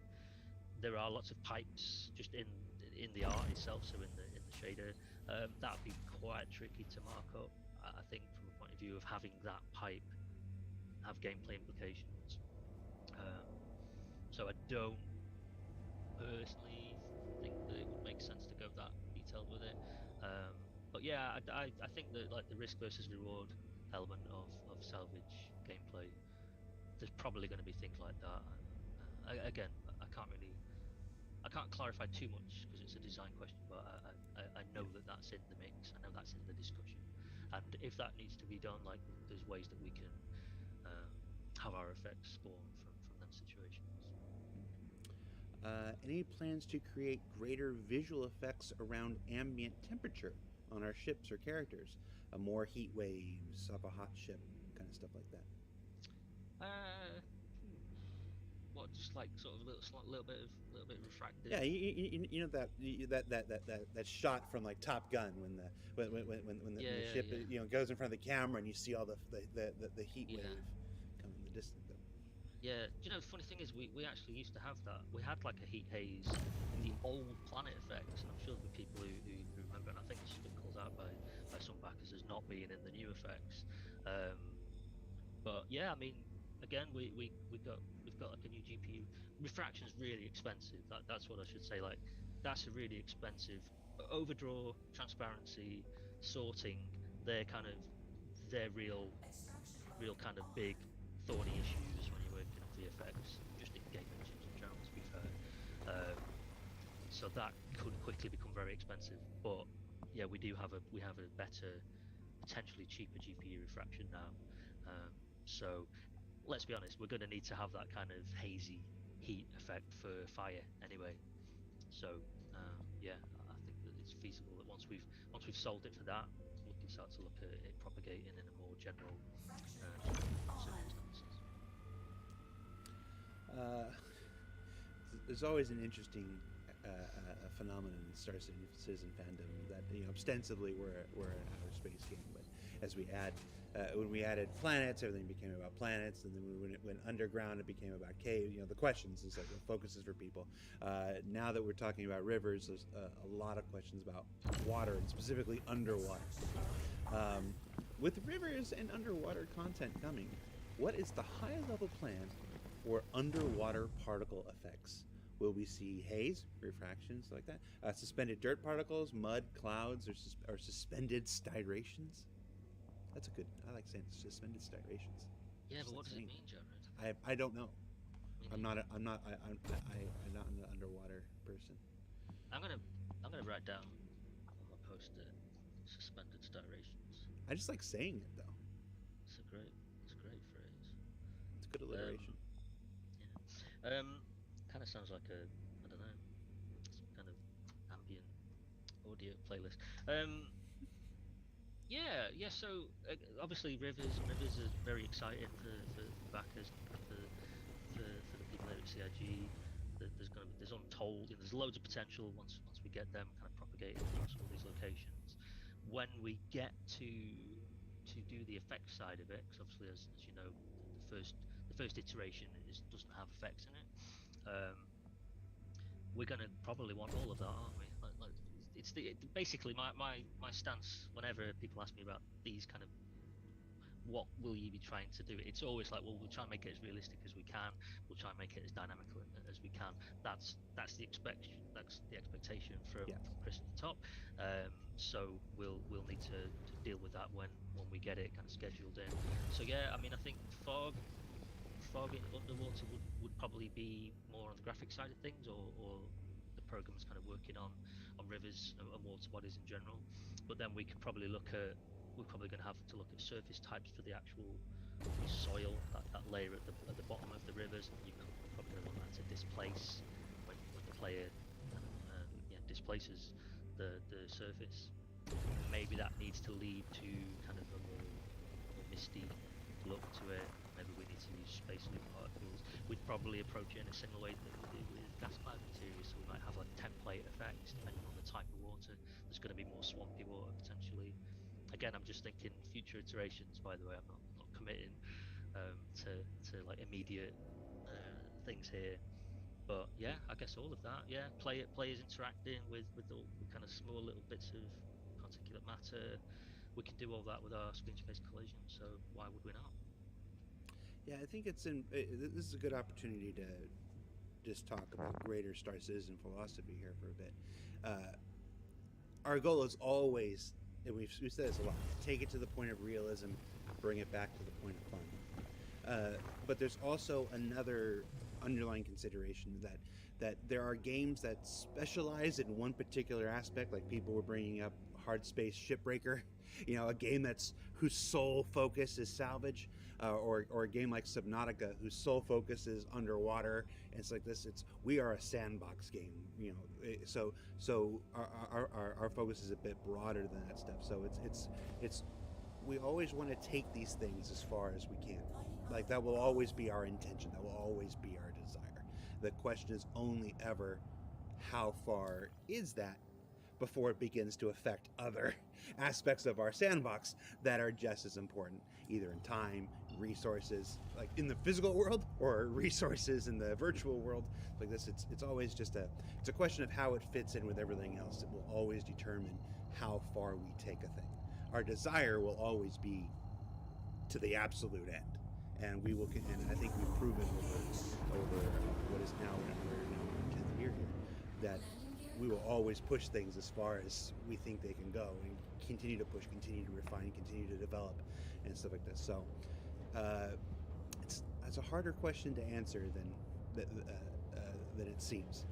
There are lots of pipes just in the art itself, so in the shader. That would be quite tricky to mark up. I think from a point of view of having that pipe have gameplay implications. So I don't personally think that it would make sense to go that detailed with it. But yeah, I think that like the risk versus reward element of salvage gameplay, there's probably going to be things like that. Again, I can't clarify too much because it's a design question, but I know that that's in the mix. I know that's in the discussion, and if that needs to be done, like there's ways that we can have our effects spawn from them situations. Any plans to create greater visual effects around ambient temperature on our ships or characters? More heat waves of a hot ship, kind of stuff like that. What, just like sort of a little bit refractive? Yeah, you know that shot from like Top Gun when the ship goes in front of the camera and you see all the heat wave coming in the distance. Yeah, do you know the funny thing is we actually used to have that. We had like a heat haze in the old Planet effects, and I'm sure there'll be people who remember. And I think this has been called out by some backers as not being in the new effects. But yeah, I mean, again, we've got like a new GPU. Refraction's really expensive. That's what I should say. Like that's a really expensive overdraw, transparency, sorting. They're kind of real kind of big thorny issues when you're working on VFX, just in game engines in general. To be fair, so that could quickly become very expensive. But yeah, we have a better, potentially cheaper GPU refraction now. So let's be honest, we're going to need to have that kind of hazy heat effect for fire anyway. So yeah, I think that it's feasible that once we've solved it for that, we can start to look at it propagating in a more general circumstances. there's always an interesting phenomenon in Star Citizen fandom that ostensibly we're an outer space game, but as we add when we added planets, everything became about planets, and then when it went underground, it became about cave. The questions is like the focuses for people. Now that we're talking about rivers, there's a lot of questions about water and specifically underwater. With rivers and underwater content coming, what is the high-level plan for underwater particle effects? Will we see haze, refractions like that? Suspended dirt particles, mud, clouds, or suspended styrations? That's a good. I like saying suspended styrations. Yeah, Just but like what does it saying mean, Jared? I don't know. Me I'm neither. not. I'm not an underwater person. I'm gonna write down on my post-it suspended styrations. I just like saying it though. It's a great phrase. It's good Um, alliteration. yeah. Kind of sounds like I don't know, some kind of ambient audio playlist. Yeah. So obviously, rivers are very exciting for backers, for the people there at CIG. There's untold, there's loads of potential once we get them kind of propagated across all these locations. When we get to do the effects side of it, because obviously, as you know, the first iteration doesn't have effects in it. Um, we're going to probably want all of that, aren't we? Basically my stance whenever people ask me about these kind of what will you be trying to do, it's always like, well, we'll try and make it as realistic as we can, we'll try and make it as dynamical as we can. That's the expectation from Yeah. Chris at the top. So we'll need to deal with that when we get it kind of scheduled in. So yeah, I mean, I think fog in underwater would probably be more on the graphic side of things, or the program's kind of working on rivers and water bodies in general. But then we're probably going to have to look at surface types for the actual soil, that layer at the bottom of the rivers. You're probably going to want that to displace when the player kind of displaces the surface. Maybe that needs to lead to kind of a more misty look to it. Maybe we need to use space loop particles. We'd probably approach it in a similar way that we did with gas cloud materials. So we might have like template effects depending on the type of water. There's going to be more swampy water potentially. Again, I'm just thinking future iterations. By the way, I'm not committing to like immediate things here. But yeah, I guess all of that. Yeah, players interacting with all the kind of small little bits of particulate matter. We can do all that with our screen space collision. So why would we not? Yeah, I think this is a good opportunity to just talk about greater Star Citizen philosophy here for a bit. Our goal is always, and we've said this a lot, take it to the point of realism, bring it back to the point of fun. But there's also another underlying consideration that there are games that specialize in one particular aspect, like people were bringing up Hard Space Shipbreaker, a game whose sole focus is salvage, or a game like Subnautica whose sole focus is underwater. And it's like this. We are a sandbox game, So our focus is a bit broader than that stuff. So it's we always want to take these things as far as we can. Like that will always be our intention. That will always be our desire. The question is only ever, how far is that before it begins to affect other aspects of our sandbox that are just as important, either in time, resources, like in the physical world, or resources in the virtual world. Like this, it's always just it's a question of how it fits in with everything else. It will always determine how far we take a thing. Our desire will always be to the absolute end. And we will, and I think we've proven over what is now we're now in our 10th year here, that we will always push things as far as we think they can go, and continue to push, continue to refine, continue to develop, and stuff like this. So it's a harder question to answer than it seems.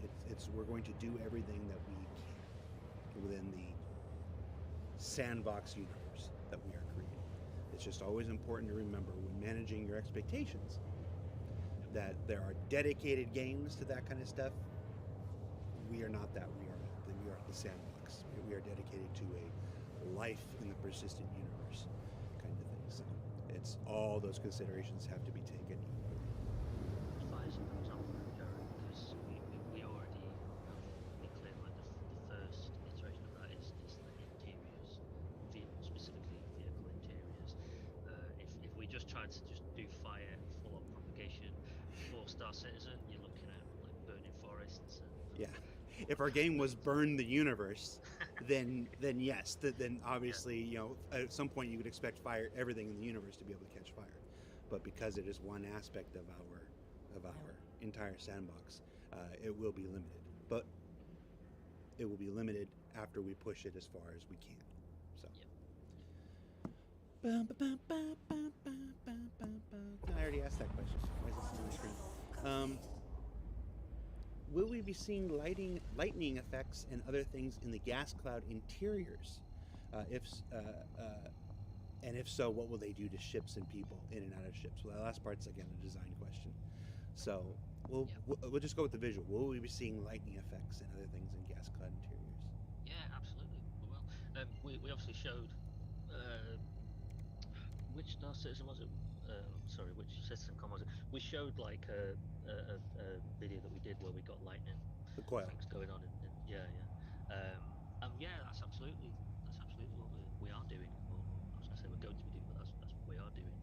We're going to do everything that we can within the sandbox universe that we are creating. It's just always important to remember when managing your expectations that there are dedicated games to that kind of stuff. We are not that. We are the sandbox. We are dedicated to a life in the persistent universe kind of thing. So it's all those considerations have to be taken. Fires a good example, Jared, because we tried to just do fire full on propagation, 4-star citizen, you're looking at like burning forests and Yeah. If our game was burn the universe, then yes, then obviously at some point you would expect everything in the universe to be able to catch fire, but because it is one aspect of our entire sandbox, it will be limited. But it will be limited after we push it as far as we can. So. Yep. I already asked that question. Why is it still on the screen? Will we be seeing lightning effects and other things in the gas cloud interiors? If so, what will they do to ships and people in and out of ships? Well, the last part's again a design question. So we'll just go with the visual. Will we be seeing lightning effects and other things in gas cloud interiors? Yeah, absolutely. We will. We obviously showed which Star Citizen was it? Sorry, which Citizen.com was it? We showed like a video that we did where we got lightning The coil. things going on, yeah. Yeah, that's absolutely what we are doing. Or I was going to say we're going to be doing, but that's what we are doing.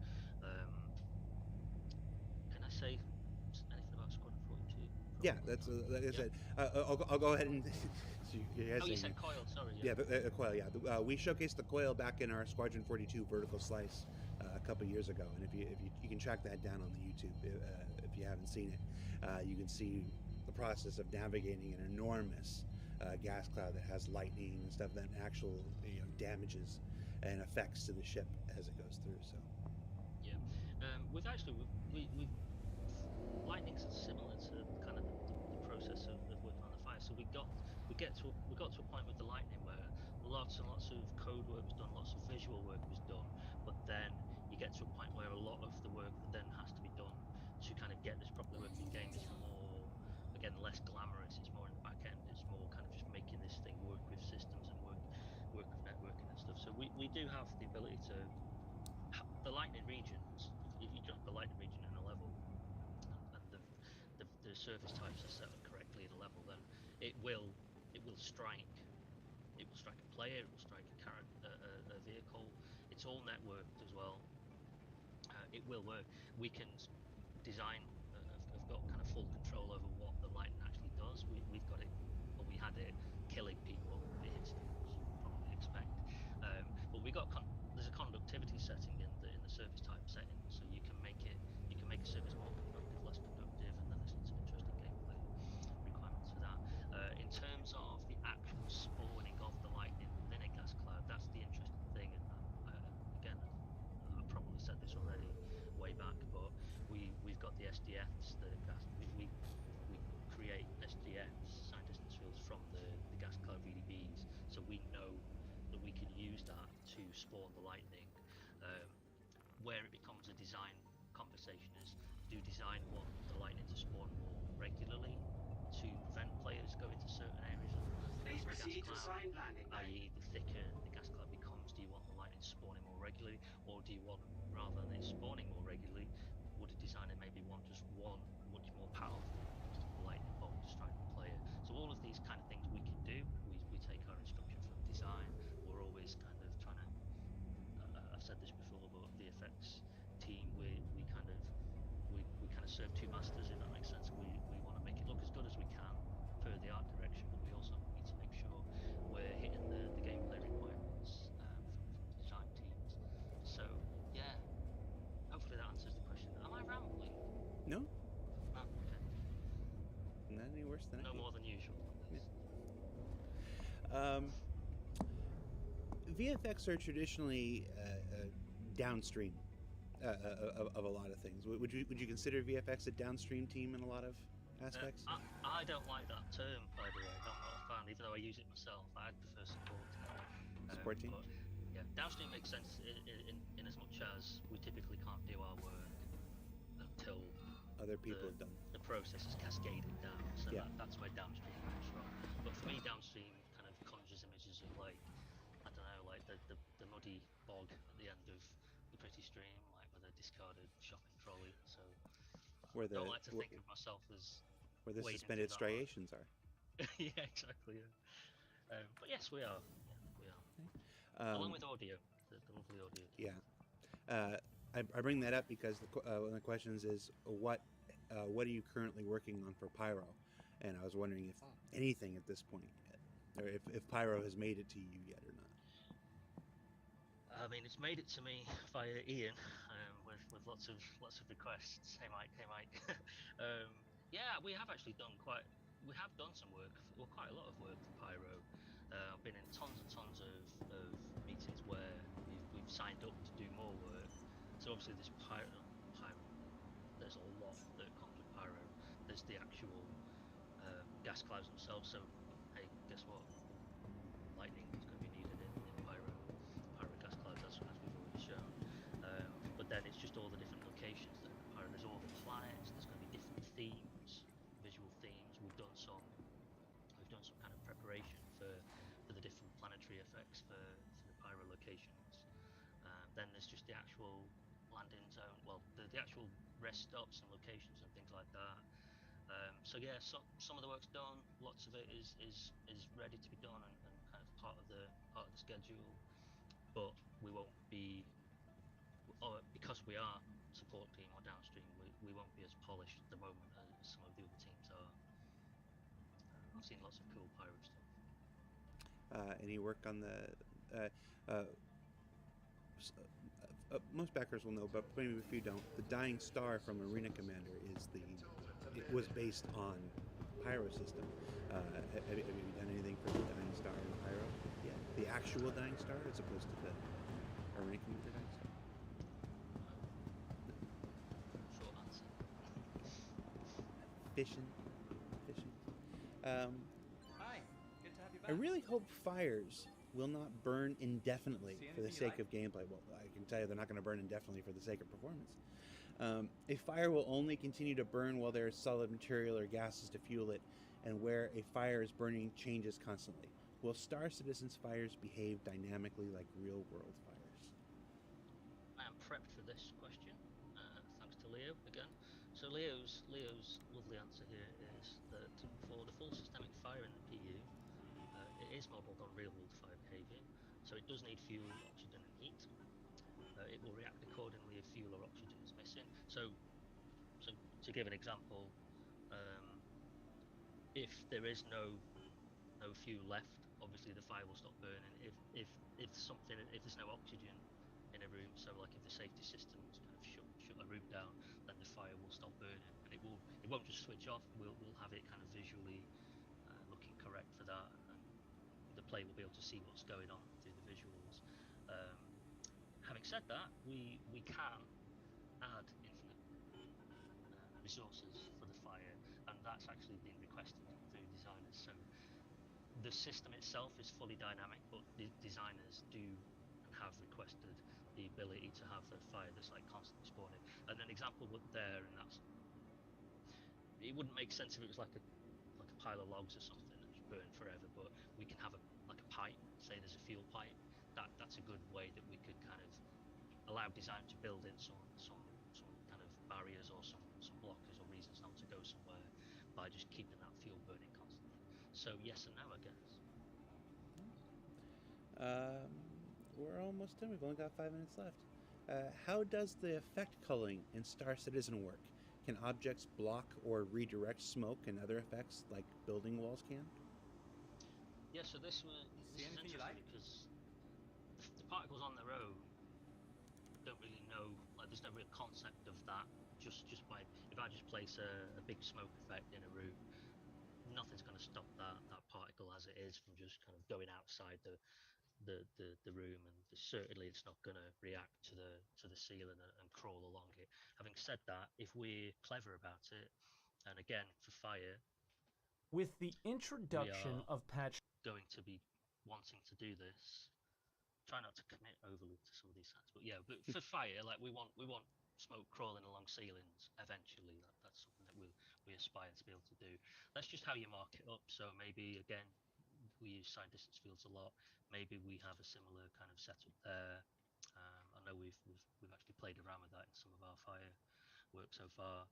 Can I say anything about Squadron 42? Yeah, that's like I said. I'll go ahead and. Oh, you said coil. Sorry. Yeah, the coil. Yeah, we showcased the coil back in our Squadron 42 vertical slice a couple years ago, and if you can track that down on the YouTube if you haven't seen it, you can see the process of navigating an enormous gas cloud that has lightning and stuff that actual damages and effects to the ship as it goes through. So. Yeah, we've actually we lightning's similar to kind of the process of working on the fire. So we got to a point with the lightning where lots and lots of code work was done, lots of visual work was done, but then you get to a point where a lot of the work that then has to be done to kind of get this properly working game is more, again, less glamorous. It's more in the back end. It's more kind of just making this thing work with systems and work with networking and stuff. So we do have the ability to the lightning regions. If you drop the lightning region in a level, and the surface types are set up correctly in a level, then it will strike. It will strike a player. It will strike a character, a vehicle. It's all networked as well. It will work. We can design. Have got kind of full control over what the lightning actually does. We've got it, or we had it killing people at instant, as you would probably expect. But we got there's a conductivity setting in the surface type setting, so you can make a surface more conductive, less conductive, and then there's some interesting gameplay requirements for that. In terms of the actual spawning of the lightning within a gas cloud, that's the interesting thing. And again, I probably said this already way back, but we've got the SDFs, we create SDFs, signed distance fields, from the gas cloud VDBs, so we know that we can use that to spawn the lightning. Where it becomes a design conversation is, do design want the lightning to spawn more regularly to prevent players going to certain areas of the gas cloud, i.e. the thicker the gas cloud becomes, do you want the lightning spawning more regularly, or do you want, rather than it spawning more regularly, would a designer maybe want just one much more powerful lightning bolt to strike the player? So all of these kind of things we can do. We take our instruction from design. We're always kind of trying to, I've said this before, but VFX team, we kind of serve two masters, if that makes sense. We want to make it look as good as we can per the art direction, but we also need to make sure we're hitting the gameplay requirements from the design teams. So yeah, hopefully that answers the question. Am I rambling? No, No, okay. not any worse than I No did. more than usual. VFX are traditionally downstream of a lot of things. Would you consider VFX a downstream team in a lot of aspects? I don't like that term, by the way. I'm not a fan, even though I use it myself. I prefer support. Support team? But, yeah, downstream makes sense in as much as we typically can't do our work until Other people have done. the process is cascaded down. So Yeah. that's where downstream comes from. But for me, downstream kind of conjures images of, like, I don't know, like the muddy bog at the end of the pretty stream, like with a discarded shopping trolley. So Where I don't like to think of myself as where the wading suspended through that mud. striations are. Yeah, exactly. Yeah. But yes, we are. Yeah, we are. Along with audio, the lovely audio. Yeah. I bring that up because one of the questions is what are you currently working on for Pyro, and I was wondering if anything at this point yet, or if Pyro has made it to you yet or not. I mean, it's made it to me via Ian, with lots of requests. Hey Mike, hey Mike. um, yeah, we have actually done some work, well, quite a lot of work for Pyro. I've been in tons and tons of meetings where we've signed up to do more work. So obviously there's Pyro. There's a lot that comes with Pyro. There's the actual gas clouds themselves. So hey, guess what? Lightning is going to be needed in Pyro gas clouds, as we've already shown. But then it's just all the different locations that are in the Pyro. There's all the planets. There's going to be different themes, visual themes. We've done some kind of preparation for the different planetary effects for the Pyro locations. Then there's just the actual landing zone, well, the actual rest stops and locations and things like that. So yeah, some of the work's done. Lots of it is ready to be done and kind of part of the schedule. But we won't be, or because we are support team or downstream, we won't be as polished at the moment as some of the other teams are. I've seen lots of cool Pyro stuff. Any work on the most backers will know, but maybe if you don't, the Dying Star from Arena Commander it was based on Pyro system. Have you done anything for the Dying Star in Pyro? Yeah, the actual Dying Star as opposed to the Arena Commander Dying Star. Short answer. Fishing. Hi, good to have you I really hope fires will not burn indefinitely for the sake of gameplay. Well, I can tell you they're not going to burn indefinitely for the sake of performance. A fire will only continue to burn while there is solid material or gases to fuel it, and where a fire is burning changes constantly. Will Star Citizen's fires behave dynamically like real-world fires? I am prepped for this question, thanks to Leo again. So Leo's lovely answer here is that for the full systemic fire in the PU, it is modelled on real-world fire behaviour, so it does need fuel, oxygen, and heat. It will react accordingly if fuel or oxygen is missing. So to give an example, if there is no fuel left, obviously the fire will stop burning. If there's no oxygen in a room, so like if the safety systems kind of shut a room down, then the fire will stop burning, and it won't just switch off. We'll have it kind of visually looking correct for that, and the player will be able to see what's going on through the visuals. Having said that, we can add infinite resources for the fire, and that's actually been requested through designers. So the system itself is fully dynamic, but the designers do and have requested the ability to have a fire that's like constantly spawning. And an example there, and that's, it wouldn't make sense if it was like a pile of logs or something that just burn forever, but we can have a pipe. Say there's a fuel pipe. That's a good way that we could kind of allow design to build in some kind of barriers or some blockers or reasons not to go somewhere by just keeping that fuel burning constantly. So yes and no, I guess. We're almost done. We've only got 5 minutes left. How does the effect culling in Star Citizen work? Can objects block or redirect smoke and other effects like building walls can? Yeah, so this is interesting because the particles on their own don't really know, like there's no real concept of that. Just by, if I just place a big smoke effect in a room, nothing's going to stop that particle as it is from just kind of going outside the room, and certainly it's not going to react to the ceiling and crawl along it. Having said that, if we're clever about it, and again for fire, with the introduction of patch going to be wanting to do this. Try not to commit overly to some of these sites, but yeah, but for fire, like we want smoke crawling along ceilings eventually. That's something that we aspire to be able to do. That's just how you mark it up. So maybe again, we use side distance fields a lot. Maybe we have a similar kind of setup there. I know we've actually played around with that in some of our fire work so far.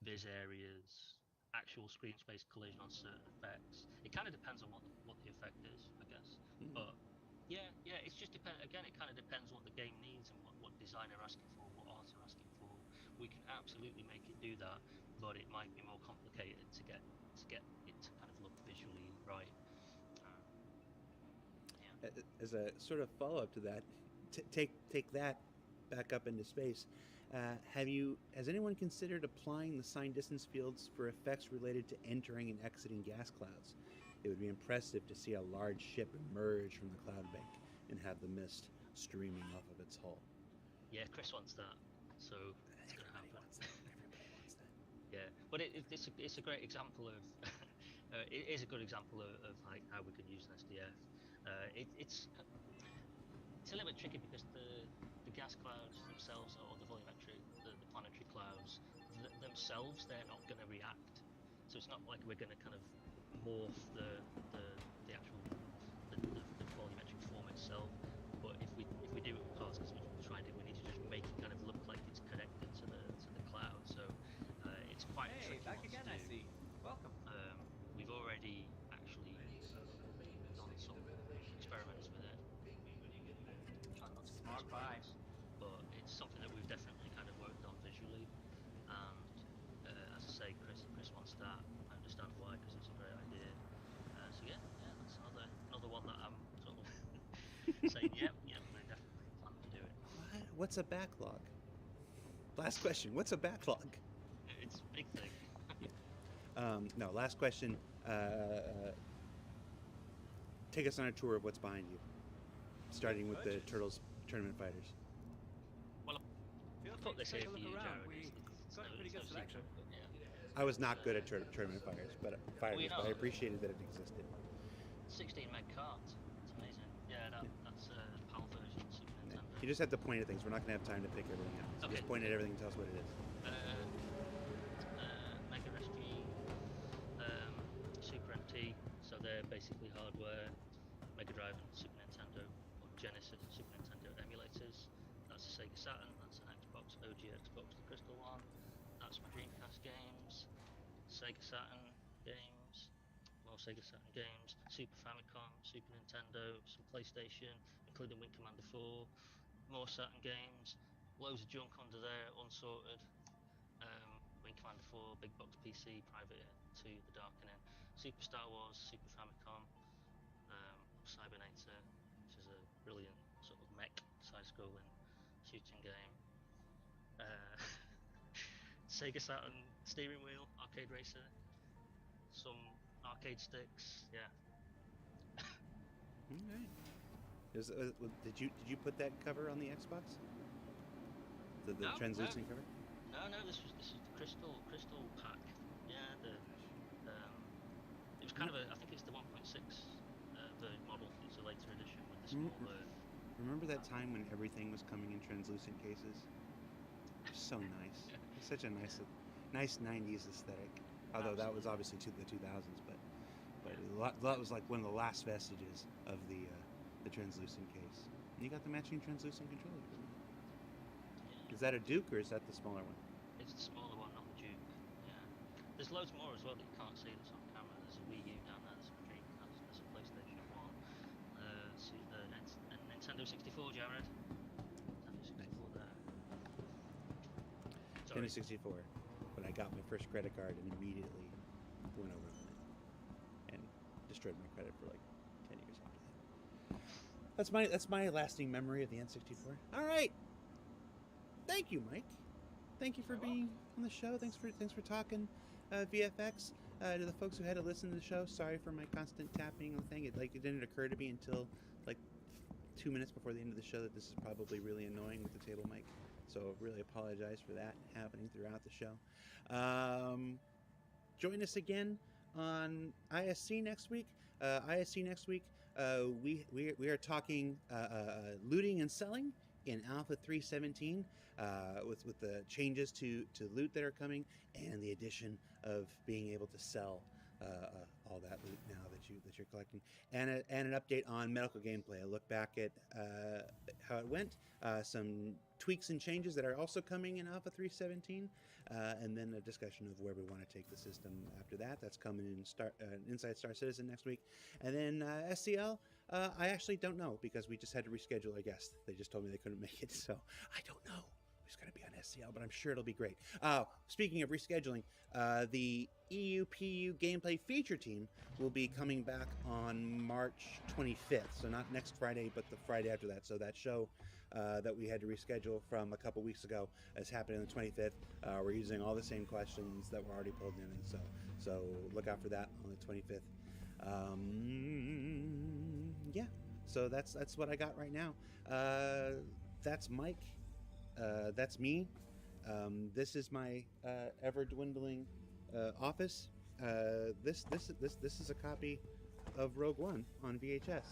Viz areas, actual screen space collision on certain effects. It kind of depends on what the effect is, I guess. But Yeah. It's just depend. Again, it kind of depends what the game needs and what design are asking for, what art are asking for. We can absolutely make it do that, but it might be more complicated to get it to kind of look visually right. Um, yeah. As a sort of follow up to that, take that back up into space. Has anyone considered applying the sign distance fields for effects related to entering and exiting gas clouds? It would be impressive to see a large ship emerge from the cloud bank and have the mist streaming off of its hull. Yeah, Chris wants that, so it's gonna Everybody happen. wants that. Everybody wants that. Yeah, but it's a great example of it is a good example of like how we can use an SDF. It's a little bit tricky because the gas clouds themselves, or the volumetric, the planetary clouds themselves, they're not going to react. So it's not like we're going to kind of morph the the actual the volumetric form itself. But if we do it with clouds, because we've tried it, we need to just make it kind of look like it's connected to the cloud. So it's quite a tricky one to do. see. Welcome. We've already actually done some experiments with it. Try not to Smart confuse my buy. words, but it's something that we've definitely kind of worked on visually. And as I say, Chris wants that. I understand why, because it's a great idea. So yeah, that's another one that I'm sort of saying, yeah, we're definitely planning to do it. What's a backlog? Last question. What's a backlog? It's a big thing. No, last question. Take us on a tour of what's behind you, starting with the Turtles tournament fighters. Well, Feel I free put to this take here a for look you, around. Jared. We It's got a pretty good no selection. secret, but yeah. I was not good at tournament fighters, but you but I not? appreciated that it existed. 16 meg cart. It's amazing. Yeah, that's PAL version Super Yeah. Nintendo. You just have to point at things. We're not going to have time to pick everything out. So Okay. just point at everything and tell us what it is. Mega SG, Super MT, so they're basically hardware, Mega Drive and Super Nintendo, or Genesis Super Nintendo emulators. That's a Sega Saturn, that's an Xbox, OG Xbox, the Crystal one. That's my Dreamcast games, Sega Saturn games, more Sega Saturn games, Super Famicom, Super Nintendo, some PlayStation, including Wing Commander 4, more Saturn games, loads of junk under there, unsorted. Wing Commander 4, Big Box PC, Private 2, The Darkening, Super Star Wars, Super Famicom, Cybernator, which is a brilliant sort of mech side-scrolling shooting game. Uh, Sega Saturn steering wheel, arcade racer, some arcade sticks. Yeah. All right. Did you put that cover on the Xbox? The No, translucent cover? No. This was the crystal pack. Yeah. It was kind of a. I think it's the 1.6 version model. It's a later edition with the small. Remember that time when everything was coming in translucent cases? So nice. It's such a nice 90s aesthetic. Although that was obviously the 2000s, but that was like one of the last vestiges of the translucent case. And you got the matching translucent controller. Yeah. Is that a Duke or is that the smaller one? It's the smaller one, not the Duke. Yeah. There's loads more as well that you can't see that's on camera. There's a Wii U down there. There's a Dreamcast. There's a PlayStation 1. And Nintendo 64, Jared. Nintendo 64 there. Sorry. Nintendo 64. But I got my first credit card and immediately went over on it and destroyed my credit for like 10 years after that. That's my lasting memory of the N64. All right. Thank you, Mike. Thank you for being on the show. Thanks for talking VFX. To the folks who had to listen to the show, sorry for my constant tapping on the thing. It didn't occur to me until like 2 minutes before the end of the show that this is probably really annoying with the table mic. So really apologize for that happening throughout the show. Join us again on ISC next week. ISC next week, we are talking looting and selling in Alpha 3.17 with the changes to loot that are coming and the addition of being able to sell all that loot now that you're collecting, and an update on medical gameplay. A look back at how it went, some tweaks and changes that are also coming in Alpha 3.17, and then a discussion of where we want to take the system after that. That's coming in Inside Star Citizen next week. And then SCL, I actually don't know because we just had to reschedule our guest. They just told me they couldn't make it, so I don't know who's going to be on SCL, but I'm sure it'll be great. Speaking of rescheduling, the EUPU gameplay feature team will be coming back on March 25th, so not next Friday, but the Friday after that. So that show that we had to reschedule from a couple weeks ago is happening on the 25th. We're using all the same questions that were already pulled in, and so look out for that on the 25th. Yeah, so that's what I got right now. That's Mike. That's me. This is my ever dwindling office. This is a copy of Rogue One on VHS.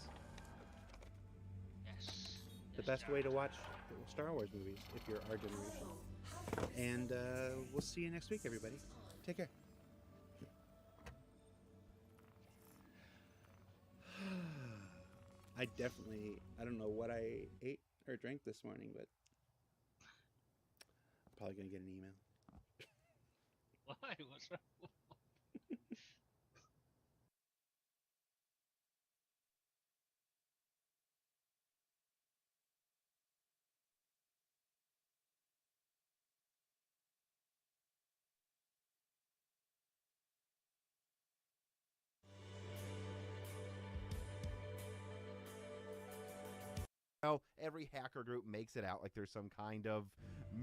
Yes. The best way to watch Star Wars movies if you're our generation. And we'll see you next week, everybody. Take care. I don't know what I ate or drank this morning, but I'm probably going to get an email. Why? What's wrong? Every hacker group makes it out like there's some kind of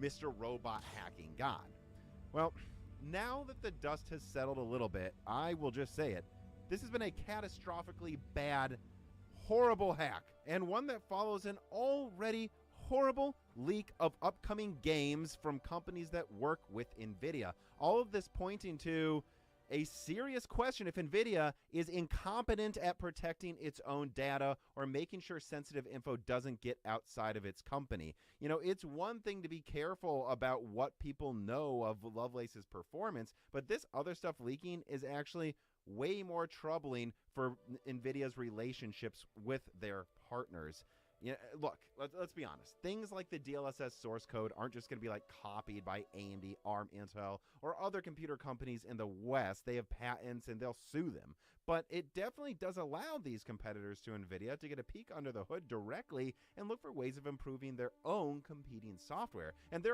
Mr. Robot hacking god. Well, now that the dust has settled a little bit, I will just say it. This has been a catastrophically bad, horrible hack, and one that follows an already horrible leak of upcoming games from companies that work with NVIDIA. All of this pointing to a serious question if NVIDIA is incompetent at protecting its own data or making sure sensitive info doesn't get outside of its company. You know, it's one thing to be careful about what people know of Lovelace's performance, but this other stuff leaking is actually way more troubling for NVIDIA's relationships with their partners. Yeah, look, let's be honest. Things like the DLSS source code aren't just going to be like copied by AMD, ARM, Intel, or other computer companies in the West. They have patents and they'll sue them. But it definitely does allow these competitors to NVIDIA to get a peek under the hood directly and look for ways of improving their own competing software. And there